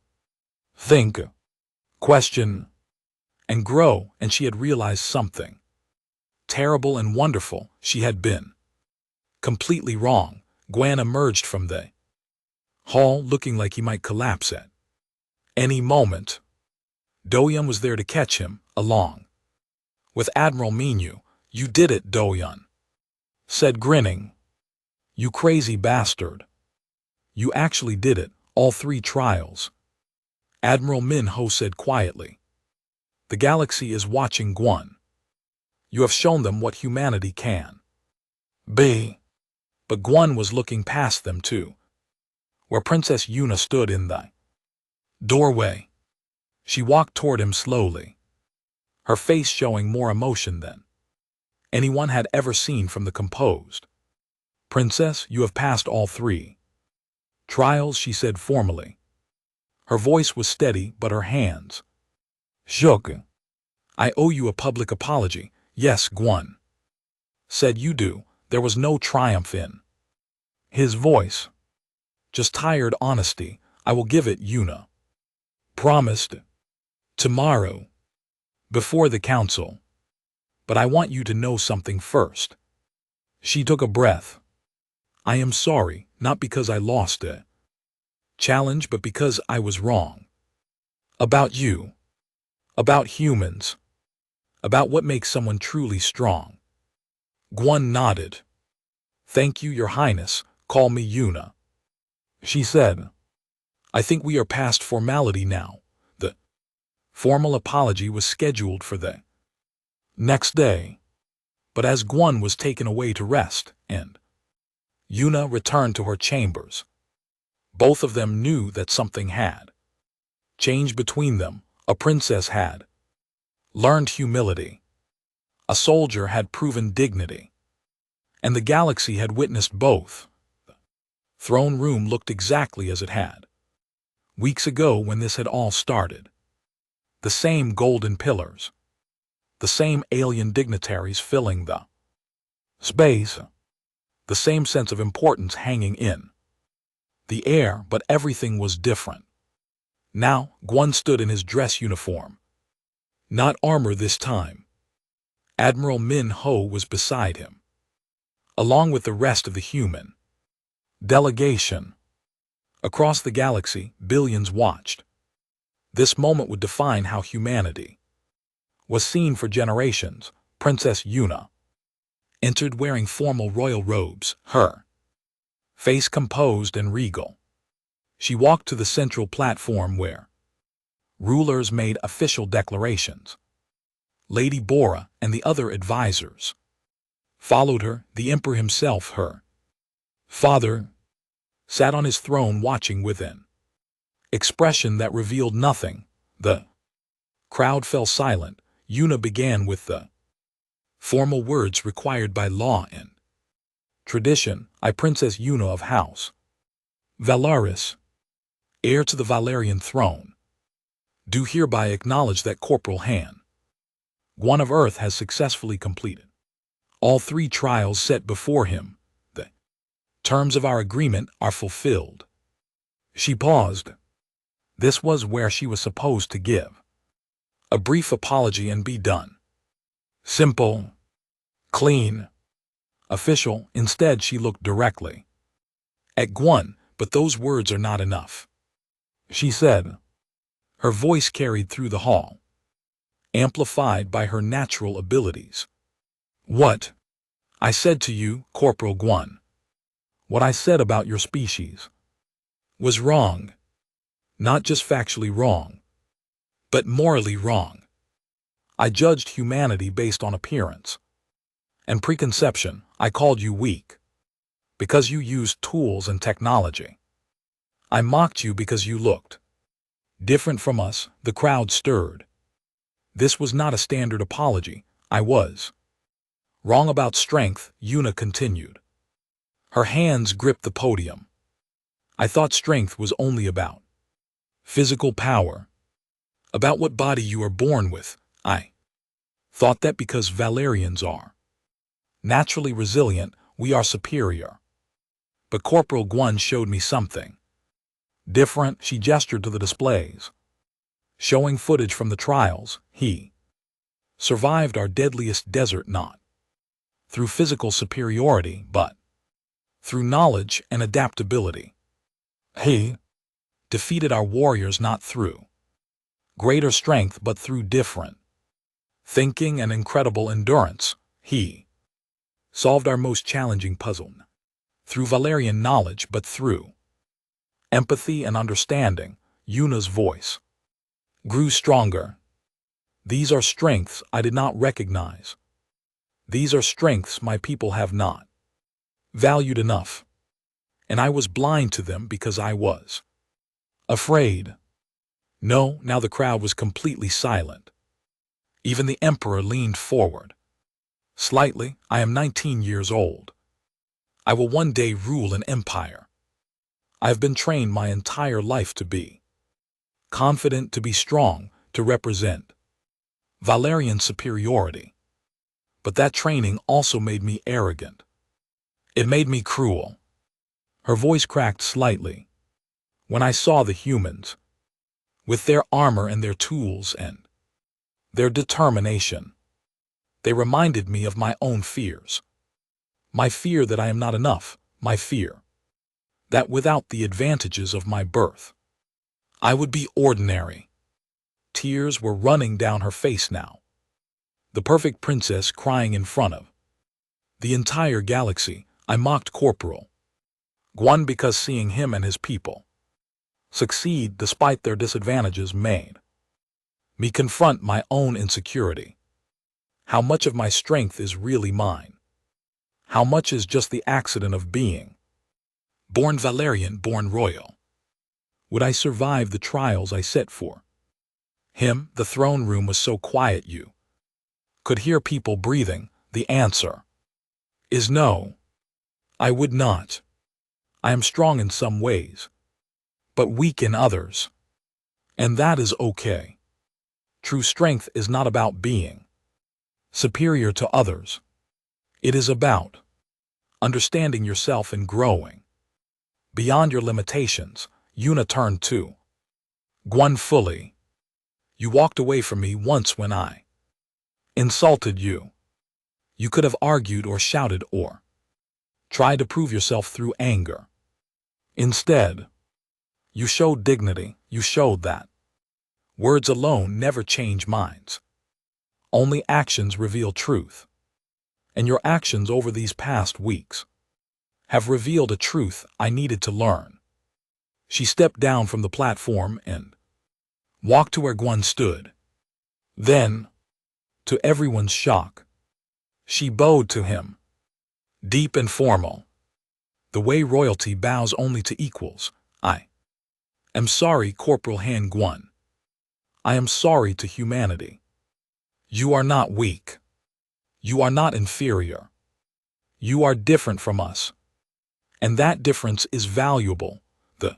A: think, question, and grow, and she had realized something terrible and wonderful. She had been completely wrong. Gwan emerged from the hall looking like he might collapse at any moment. Doyun was there to catch him, along with Admiral Minyu. You did it, Doyun said, grinning. You crazy bastard. You actually did it, all 3 trials. Admiral Minho said quietly. The galaxy is watching, Gwan. You have shown them what humanity can be. But Gwan was looking past them too, where Princess Yuna stood in the doorway. She walked toward him slowly, her face showing more emotion than anyone had ever seen from the composed. Princess, you have passed all 3 trials, she said formally. Her voice was steady, but her hands shook. I owe you a public apology. Yes, Gwan said. You do. There was no triumph in his voice, just tired honesty. I will give it, Yuna promised. Tomorrow, before the council. But I want you to know something first. She took a breath. I am sorry, not because I lost a challenge, but because I was wrong. About you. About humans. About what makes someone truly strong. Gwan nodded. Thank you, Your Highness. Call me Yuna, she said. I think we are past formality now. The formal apology was scheduled for the next day. But as Gwan was taken away to rest, and Yuna returned to her chambers, both of them knew that something had changed between them. A princess had learned humility. A soldier had proven dignity. And the galaxy had witnessed both. The throne room looked exactly as it had weeks ago when this had all started. The same golden pillars. The same alien dignitaries filling the space. The same sense of importance hanging in the air, but everything was different. Now, Gwan stood in his dress uniform. Not armor this time. Admiral Minho was beside him, along with the rest of the human delegation. Across the galaxy, billions watched. This moment would define how humanity was seen for generations. Princess Yuna entered wearing formal royal robes, her face composed and regal. She walked to the central platform where rulers made official declarations. Lady Bora and the other advisors followed her. The emperor himself, her father, sat on his throne watching within expression that revealed nothing. The crowd fell silent. Yuna began with the formal words required by law and tradition. I, Princess Yuna of House Valaris, heir to the Valerian throne, do hereby acknowledge that Corporal Han, one of Earth, has successfully completed all 3 trials set before him. The terms of our agreement are fulfilled. She paused. This was where she was supposed to give a brief apology and be done. Simple, clean, official. Instead, she looked directly at Gwyn. But those words are not enough, she said. Her voice carried through the hall, amplified by her natural abilities. What I said to you, Corporal Gwyn, what I said about your species, was wrong. Not just factually wrong, but morally wrong. I judged humanity based on appearance and preconception. I called you weak because you used tools and technology. I mocked you because you looked different from us. The crowd stirred. This was not a standard apology. I was wrong about strength, Yuna continued. Her hands gripped the podium. I thought strength was only about physical power, about what body you are born with. I thought that because Valerians are naturally resilient, we are superior. But Corporal Gwyn showed me something different. She gestured to the displays, showing footage from the trials. He survived our deadliest desert not through physical superiority, but through knowledge and adaptability. He defeated our warriors not through greater strength but through different thinking and incredible endurance. He solved our most challenging puzzle through Valerian knowledge but through empathy and understanding. Yuna's voice grew stronger. These are strengths I did not recognize. These are strengths my people have not valued enough. And I was blind to them because I was afraid. No, now the crowd was completely silent. Even the Emperor leaned forward. Slightly. I am 19 years old. I will one day rule an empire. I have been trained my entire life to be confident, to be strong, to represent Valerian superiority. But that training also made me arrogant. It made me cruel. Her voice cracked slightly. When I saw the humans, with their armor and their tools and their determination, they reminded me of my own fears. My fear that I am not enough, my fear that without the advantages of my birth, I would be ordinary. Tears were running down her face now. The perfect princess crying in front of the entire galaxy. I mocked Corporal Gwyn because seeing him and his people succeed despite their disadvantages made me confront my own insecurity. How much of my strength is really mine? How much is just the accident of being born Valerian, born royal? Would I survive the trials I set for him? The throne room was so quiet you could hear people breathing. The answer is no. I would not. I am strong in some ways, but weak in others. And that is okay. True strength is not about being superior to others. It is about understanding yourself and growing beyond your limitations. Yuna turned to Gwyn fully. You walked away from me once when I insulted you. You could have argued or shouted or tried to prove yourself through anger. Instead, you showed dignity. You showed that words alone never change minds. Only actions reveal truth. And your actions over these past weeks have revealed a truth I needed to learn. She stepped down from the platform and walked to where Gwyn stood. Then, to everyone's shock, she bowed to him, deep and formal, the way royalty bows only to equals. I am sorry, Corporal Han Guan. I am sorry to humanity. You are not weak. You are not inferior. You are different from us. And that difference is valuable. The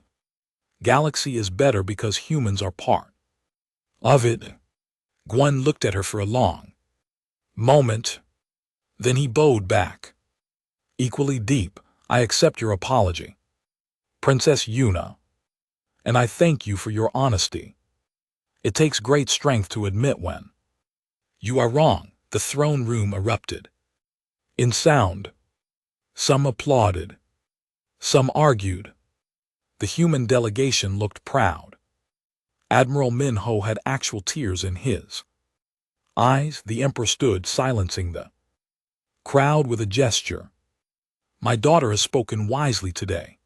A: galaxy is better because humans are part of it. Guan looked at her for a long moment. Then he bowed back. Equally deep, I accept your apology, Princess Yuna. And I thank you for your honesty. It takes great strength to admit when you are wrong. The throne room erupted in sound. Some applauded. Some argued. The human delegation looked proud. Admiral Minho had actual tears in his eyes. The Emperor stood silencing the crowd with a gesture. My daughter has spoken wisely today.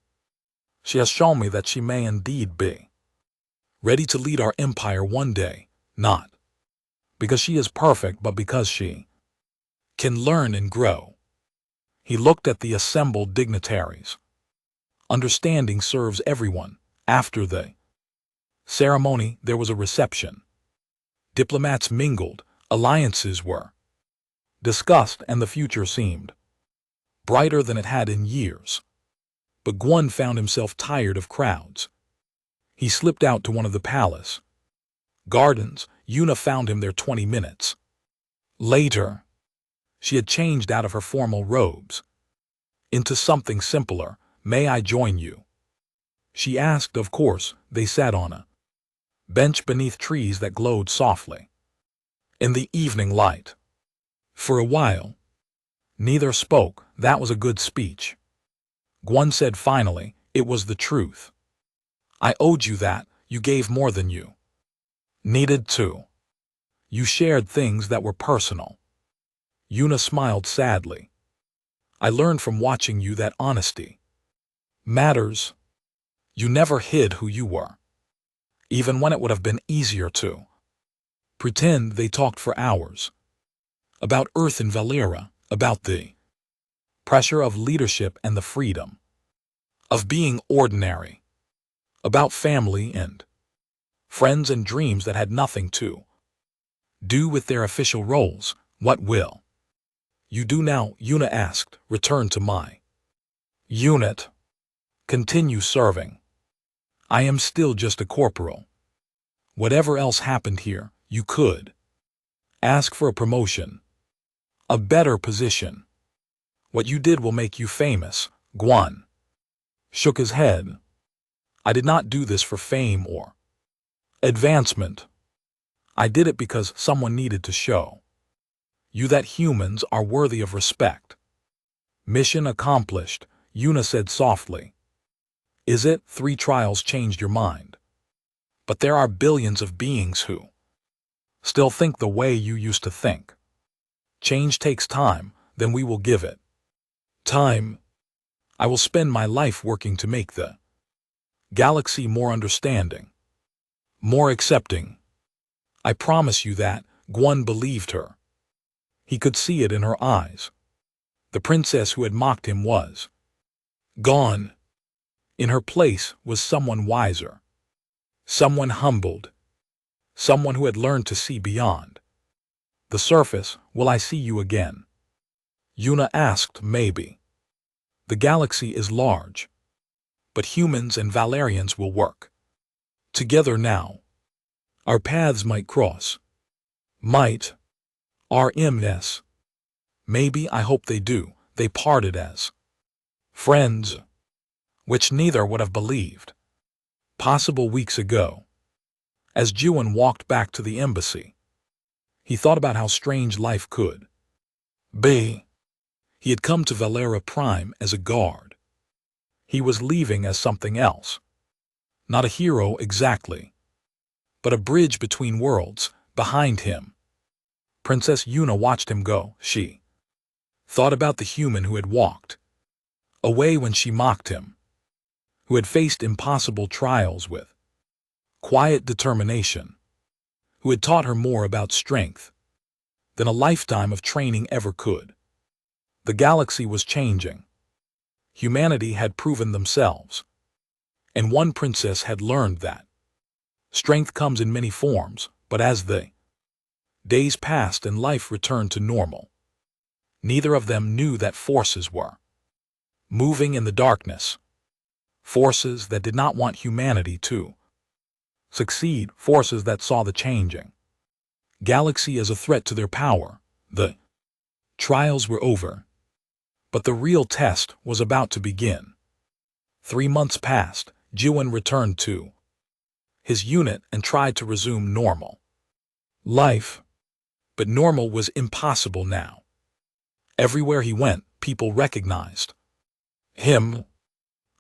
A: She has shown me that she may indeed be ready to lead our empire one day, not because she is perfect, but because she can learn and grow. He looked at the assembled dignitaries. Understanding serves everyone. After the ceremony, there was a reception. Diplomats mingled, alliances were discussed, and the future seemed brighter than it had in years. But Guan found himself tired of crowds. He slipped out to one of the palace gardens. Yuna found him there 20 minutes later. She had changed out of her formal robes into something simpler. May I join you? She asked. Of course. They sat on a bench beneath trees that glowed softly in the evening light. For a while, neither spoke. That was a good speech. Guan said finally, it was the truth. I owed you that. You gave more than you needed to. You shared things that were personal. Yuna smiled sadly. I learned from watching you that honesty matters. You never hid who you were, even when it would have been easier to pretend. They talked for hours. About Earth and Valera, about the pressure of leadership and the freedom of being ordinary, about family and friends and dreams that had nothing to do with their official roles. What will you do now? Yuna asked. Return to my unit. Continue serving. I am still just a corporal. Whatever else happened here, you could ask for a promotion, a better position. What you did will make you famous. Guan shook his head. I did not do this for fame or advancement. I did it because someone needed to show you that humans are worthy of respect. Mission accomplished, Yuna said softly. Is it? 3 trials changed your mind. But there are billions of beings who still think the way you used to think. Change takes time. Then we will give it time. I will spend my life working to make the galaxy more understanding, more accepting. I promise you that. Guan believed her. He could see it in her eyes. The princess who had mocked him was gone. In her place was someone wiser, someone humbled, someone who had learned to see beyond the surface. Will I see you again? Yuna asked. Maybe. The galaxy is large, but humans and Valerians will work together now. Our paths might cross. Might. RMS. Maybe. I hope they do. They parted as friends, which neither would have believed possible weeks ago. As Juan walked back to the embassy, he thought about how strange life could be. He had come to Valera Prime as a guard. He was leaving as something else. Not a hero exactly, but a bridge between worlds. Behind him, Princess Yuna watched him go. She thought about the human who had walked away when she mocked him, who had faced impossible trials with quiet determination, who had taught her more about strength than a lifetime of training ever could. The galaxy was changing. Humanity had proven themselves. And one princess had learned that strength comes in many forms, but as the days passed and life returned to normal, neither of them knew that forces were moving in the darkness, forces that did not want humanity to succeed, forces that saw the changing galaxy as a threat to their power. The trials were over, but the real test was about to begin. 3 months passed. Jiwon returned to his unit and tried to resume normal life. But normal was impossible now. Everywhere he went, people recognized him.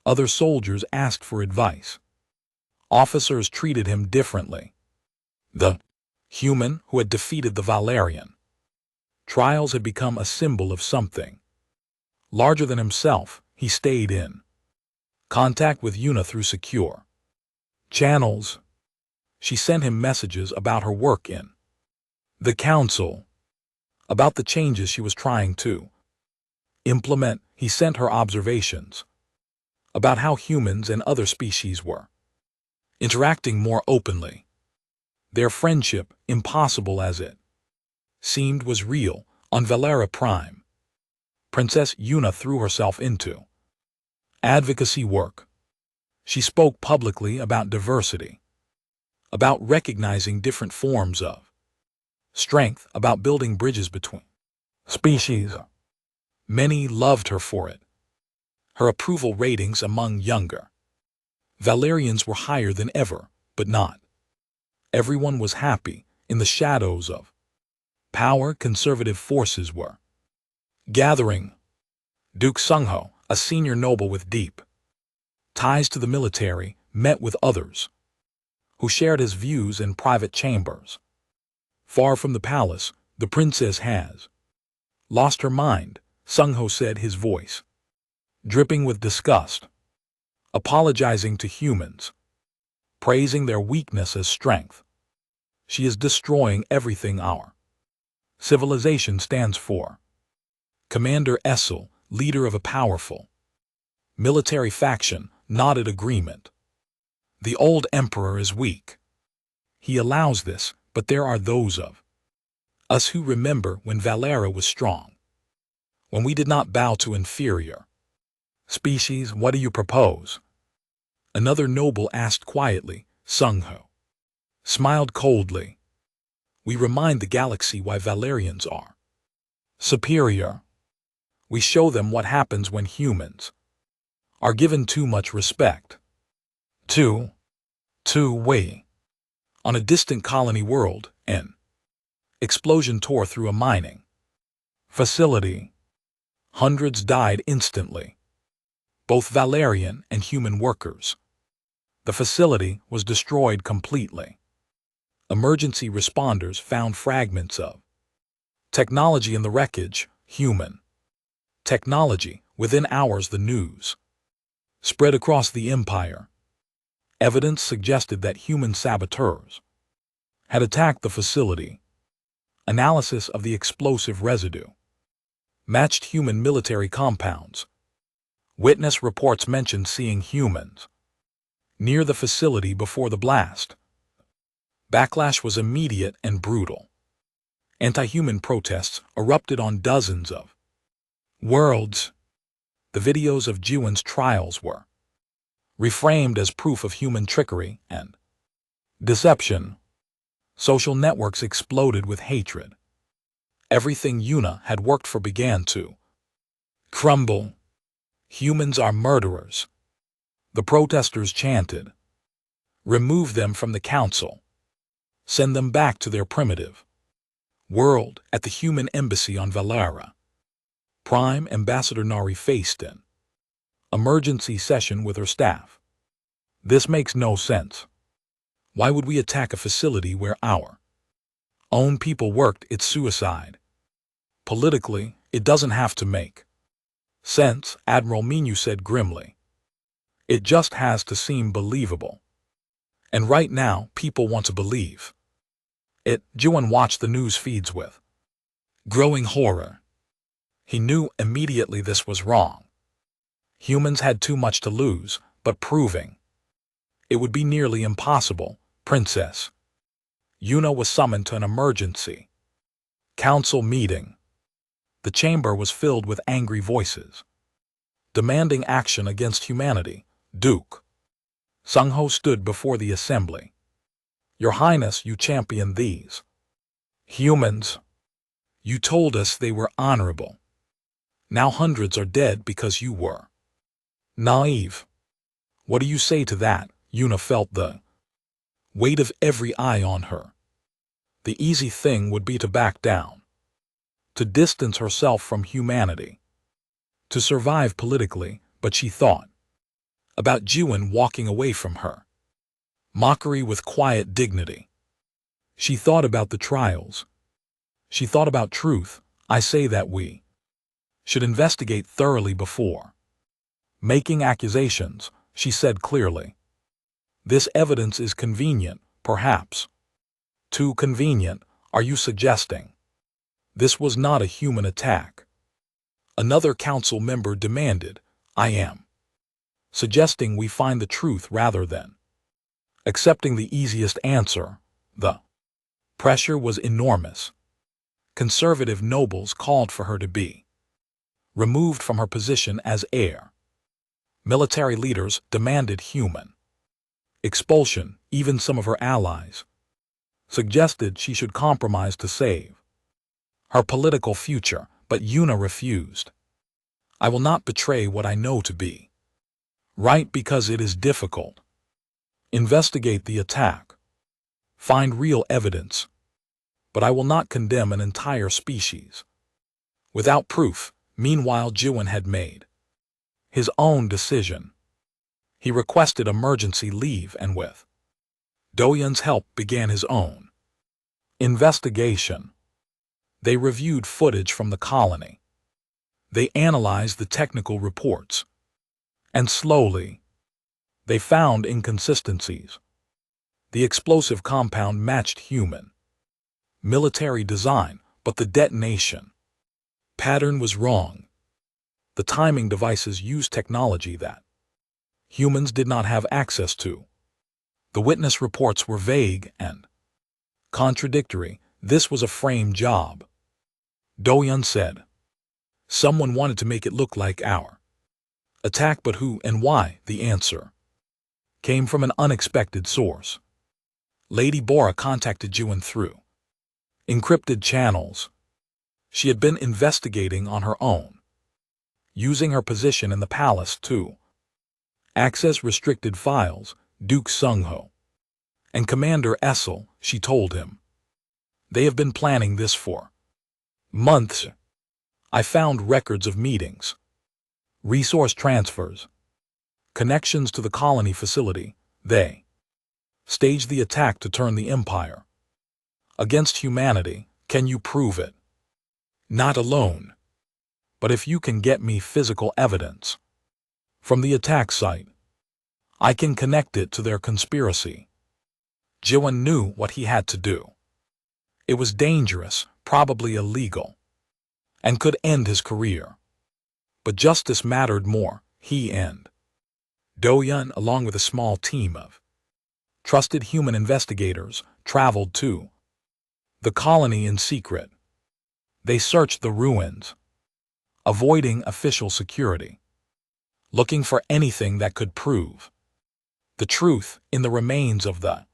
A: Other soldiers asked for advice. Officers treated him differently. The human who had defeated the Valerian trials had become a symbol of something larger than himself. He stayed in contact with Yuna through secure channels. She sent him messages about her work in the council, about the changes she was trying to implement. He sent her observations about how humans and other species were interacting more openly. Their friendship, impossible as it seemed, was real. On Valera Prime, Princess Yuna threw herself into advocacy work. She spoke publicly about diversity, about recognizing different forms of strength, about building bridges between species. Many loved her for it. Her approval ratings among younger Valerians were higher than ever, but not everyone was happy. In the shadows of power, conservative forces were gathering. Duke Sungho, a senior noble with deep ties to the military, met with others who shared his views in private chambers. Far from the palace, the princess has lost her mind, Sungho said, his voice dripping with disgust, apologizing to humans, praising their weakness as strength. She is destroying everything our civilization stands for. Commander Essel, leader of a powerful military faction, nodded agreement. The old emperor is weak. He allows this, but there are those of us who remember when Valera was strong, when we did not bow to inferior species. What do you propose? Another noble asked quietly. Sungho smiled coldly. We remind the galaxy why Valerians are superior. We show them what happens when humans are given too much respect. Way. On a distant colony world, an explosion tore through a mining facility. Hundreds died instantly, both Valerian and human workers. The facility was destroyed completely. Emergency responders found fragments of technology in the wreckage, human technology. Within hours, the news spread across the empire. Evidence suggested that human saboteurs had attacked the facility. Analysis of the explosive residue matched human military compounds. Witness reports mentioned seeing humans near the facility before the blast. Backlash was immediate and brutal. Anti-human protests erupted on dozens of worlds. The videos of Jiwon's trials were reframed as proof of human trickery and deception. Social networks exploded with hatred. Everything Yuna had worked for began to crumble. Humans are murderers, the protesters chanted. Remove them from the council. Send them back to their primitive world. At the human embassy on Valera Prime, Ambassador Nari faced an emergency session with her staff. This makes no sense. Why would we attack a facility where our own people worked? It's suicide. Politically, it doesn't have to make sense, Admiral Minyu said grimly. It just has to seem believable. And right now, people want to believe it. Jiwon watched the news feeds with growing horror. He knew immediately this was wrong. Humans had too much to lose, but proving It would be nearly impossible, Princess. Yuna was summoned to an emergency council meeting. The chamber was filled with angry voices, demanding action against humanity. Duke Sungho stood before the assembly. Your Highness, you champion these humans. You told us they were honorable. Now hundreds are dead because you were naive. What do you say to that? Yuna felt the weight of every eye on her. The easy thing would be to back down, to distance herself from humanity, to survive politically, but she thought about Jiwon walking away from her. Mockery with quiet dignity. She thought about the trials. She thought about truth. I say that we should investigate thoroughly before making accusations, she said clearly. This evidence is convenient, perhaps. Too convenient, are you suggesting? This was not a human attack. Another council member demanded. I am suggesting we find the truth rather than accepting the easiest answer. The pressure was enormous. Conservative nobles called for her to be removed from her position as heir. Military leaders demanded human expulsion. Even some of her allies suggested she should compromise to save her political future, but Yuna refused. I will not betray what I know to be right because it is difficult. Investigate the attack. Find real evidence. But I will not condemn an entire species without proof. Meanwhile, Jiwon had made his own decision. He requested emergency leave and with Doyeon's help began his own investigation. They reviewed footage from the colony. They analyzed the technical reports. And slowly, they found inconsistencies. The explosive compound matched human military design, but the detonation pattern was wrong. The timing devices used technology that humans did not have access to. The witness reports were vague and contradictory. This was a frame job, Doyeon said. Someone wanted to make it look like our attack, but who and why? The answer came from an unexpected source. Lady Bora contacted Jiwon through encrypted channels. She had been investigating on her own, using her position in the palace to access restricted files. Duke Sungho and Commander Essel, she told him. They have been planning this for months. I found records of meetings, resource transfers, connections to the colony facility. They staged the attack to turn the empire against humanity. Can you prove it? Not alone. But if you can get me physical evidence from the attack site, I can connect it to their conspiracy. Jiwon knew what he had to do. It was dangerous, probably illegal, and could end his career. But justice mattered more. He and Doyeon, along with a small team of trusted human investigators, traveled to the colony in secret. They searched the ruins, avoiding official security, looking for anything that could prove the truth. In the remains of the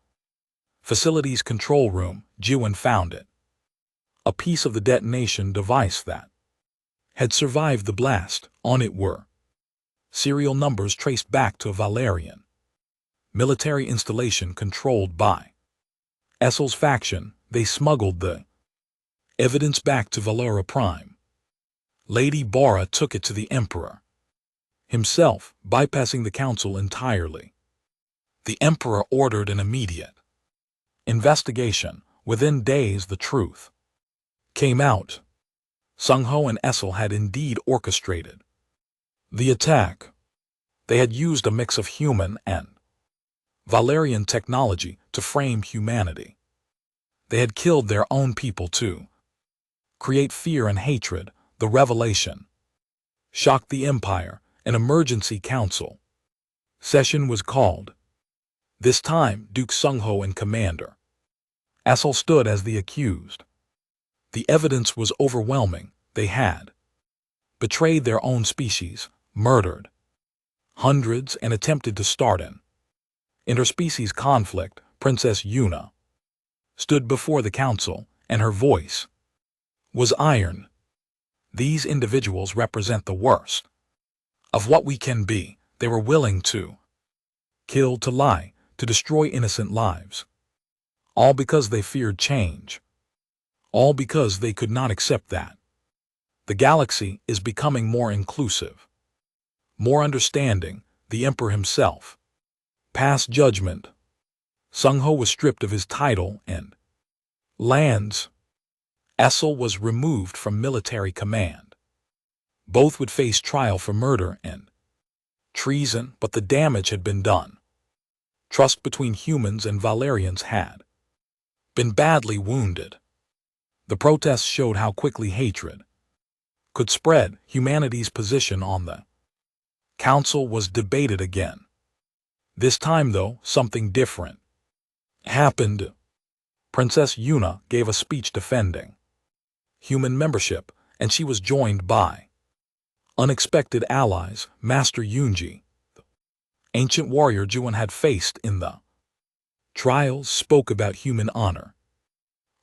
A: facility's control room, Jiwon found it. A piece of the detonation device that had survived the blast. On it were serial numbers traced back to a Valerian military installation controlled by Essel's faction. They smuggled the evidence back to Valera Prime. Lady Bora took it to the Emperor himself, bypassing the council entirely. The Emperor ordered an immediate investigation. Within days, the truth came out. Sungho and Essel had indeed orchestrated the attack. They had used a mix of human and Valerian technology to frame humanity. They had killed their own people to create fear and hatred. The revelation shocked the Empire. An emergency council session was called. This time, Duke Sung-ho and Commander Essel stood as the accused. The evidence was overwhelming. They had betrayed their own species, murdered hundreds, and attempted to start an interspecies conflict. Princess Yuna stood before the council, and her voice was iron. These individuals represent the worst of what we can be. They were willing to kill, to lie, to destroy innocent lives. All because they feared change. All because they could not accept that the galaxy is becoming more inclusive, more understanding. The Emperor himself passed judgment. Sung-ho was stripped of his title and lands. Essel was removed from military command. Both would face trial for murder and treason, but the damage had been done. Trust between humans and Valerians had been badly wounded. The protests showed how quickly hatred could spread. Humanity's position on the council was debated again. This time, though, something different happened. Princess Yuna gave a speech defending human membership, and she was joined by unexpected allies. Master Yunji, the ancient warrior Juan had faced in the trials, spoke about human honor.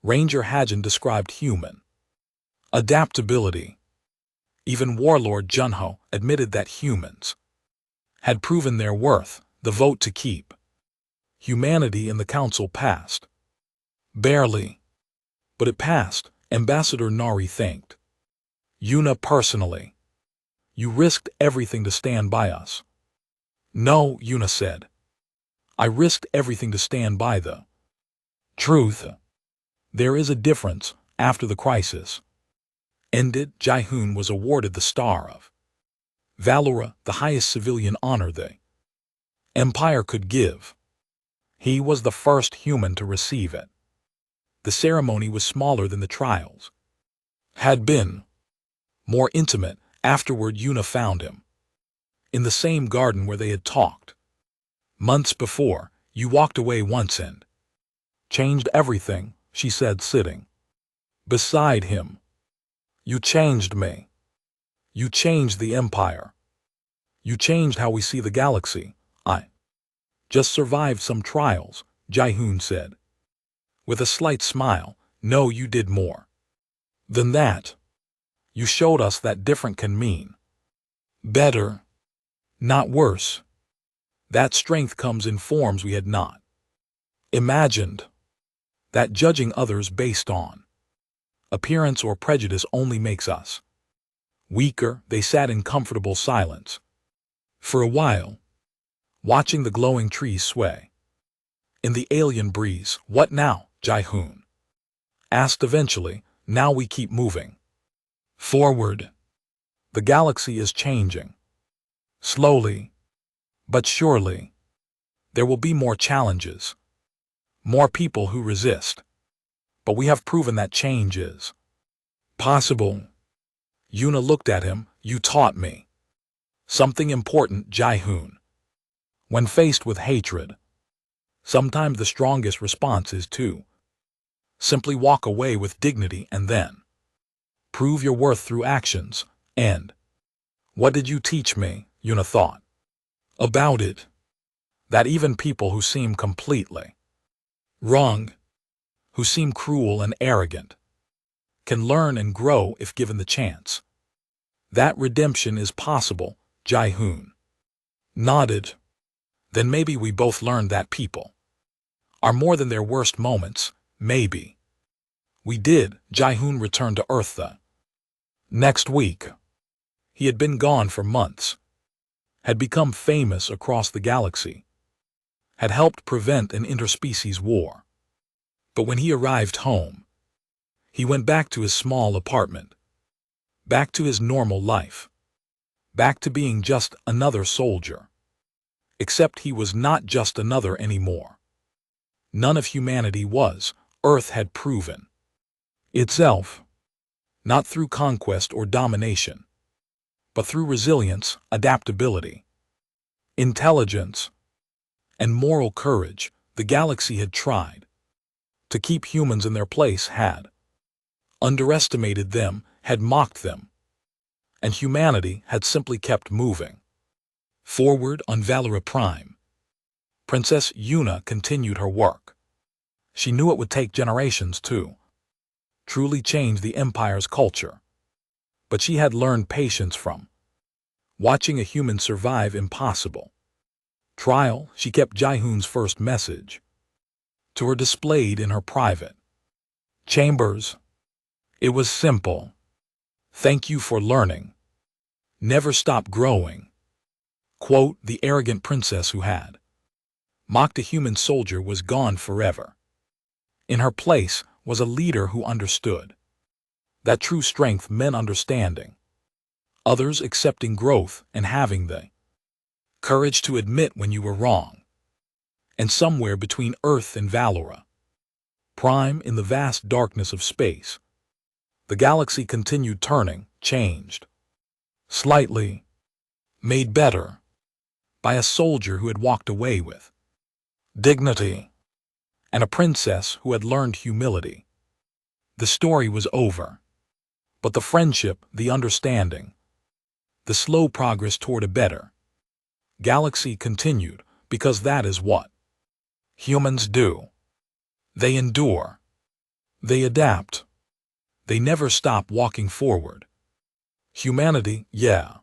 A: Ranger Hajin described human adaptability. Even Warlord Junho admitted that humans had proven their worth. The vote to keep humanity in the council passed. Barely, but it passed. Ambassador Nari thanked Yuna personally. You risked everything to stand by us. No, Yuna said. I risked everything to stand by the truth. There is a difference. After the crisis ended, Jae-hoon was awarded the Star of Valor, the highest civilian honor the Empire could give. He was the first human to receive it. The ceremony was smaller than the trials had been, more intimate. Afterward, Yuna found him in the same garden where they had talked months before. You walked away once and changed everything, she said, sitting beside him. You changed me. You changed the Empire. You changed how we see the galaxy. I just survived some trials, Jae-hoon said, with a slight smile. No, you did more than that. You showed us that different can mean better, not worse. That strength comes in forms we had not imagined. That judging others based on appearance or prejudice only makes us weaker. They sat in comfortable silence for a while, watching the glowing trees sway in the alien breeze. What now? Jae-hoon asked eventually. Now we keep moving forward. The galaxy is changing. Slowly, but surely. There will be more challenges, more people who resist. But we have proven that change is possible. Yuna looked at him. You taught me something important, Jae-hoon. When faced with hatred, sometimes the strongest response is to simply walk away with dignity and then prove your worth through actions. And what did you teach me? Yuna thought about it. That even people who seem completely wrong, who seem cruel and arrogant, can learn and grow if given the chance. That redemption is possible. Jae-hoon nodded. Then maybe we both learned that people are more than their worst moments. Maybe we did. Jae-hoon returned to Earth the next week. He had been gone for months, had become famous across the galaxy, had helped prevent an interspecies war. But when he arrived home, he went back to his small apartment, back to his normal life, back to being just another soldier. Except he was not just another anymore. None of humanity was. Earth had proven itself, not through conquest or domination, but through resilience, adaptability, intelligence, and moral courage the galaxy had tried to keep humans in their place, had underestimated them, had mocked them, and humanity had simply kept moving forward on Valera Prime. Princess Yuna continued her work. She knew it would take generations to truly change the Empire's culture, but she had learned patience from watching a human survive impossible trial. She kept Jaihoon's first message to her displayed in her private chambers. It was simple. Thank you for learning. Never stop growing. Quote, the arrogant princess who had mocked a human soldier was gone forever. In her place was a leader who understood that true strength meant understanding others, accepting growth, and having the courage to admit when you were wrong. And somewhere between Earth and Valera Prime, in the vast darkness of space, the galaxy continued turning, changed slightly, made better by a soldier who had walked away with dignity and a princess who had learned humility. The story was over, but the friendship, the understanding, the slow progress toward a better galaxy continued, because that is what humans do. They endure. They adapt. They never stop walking forward. Humanity, yeah.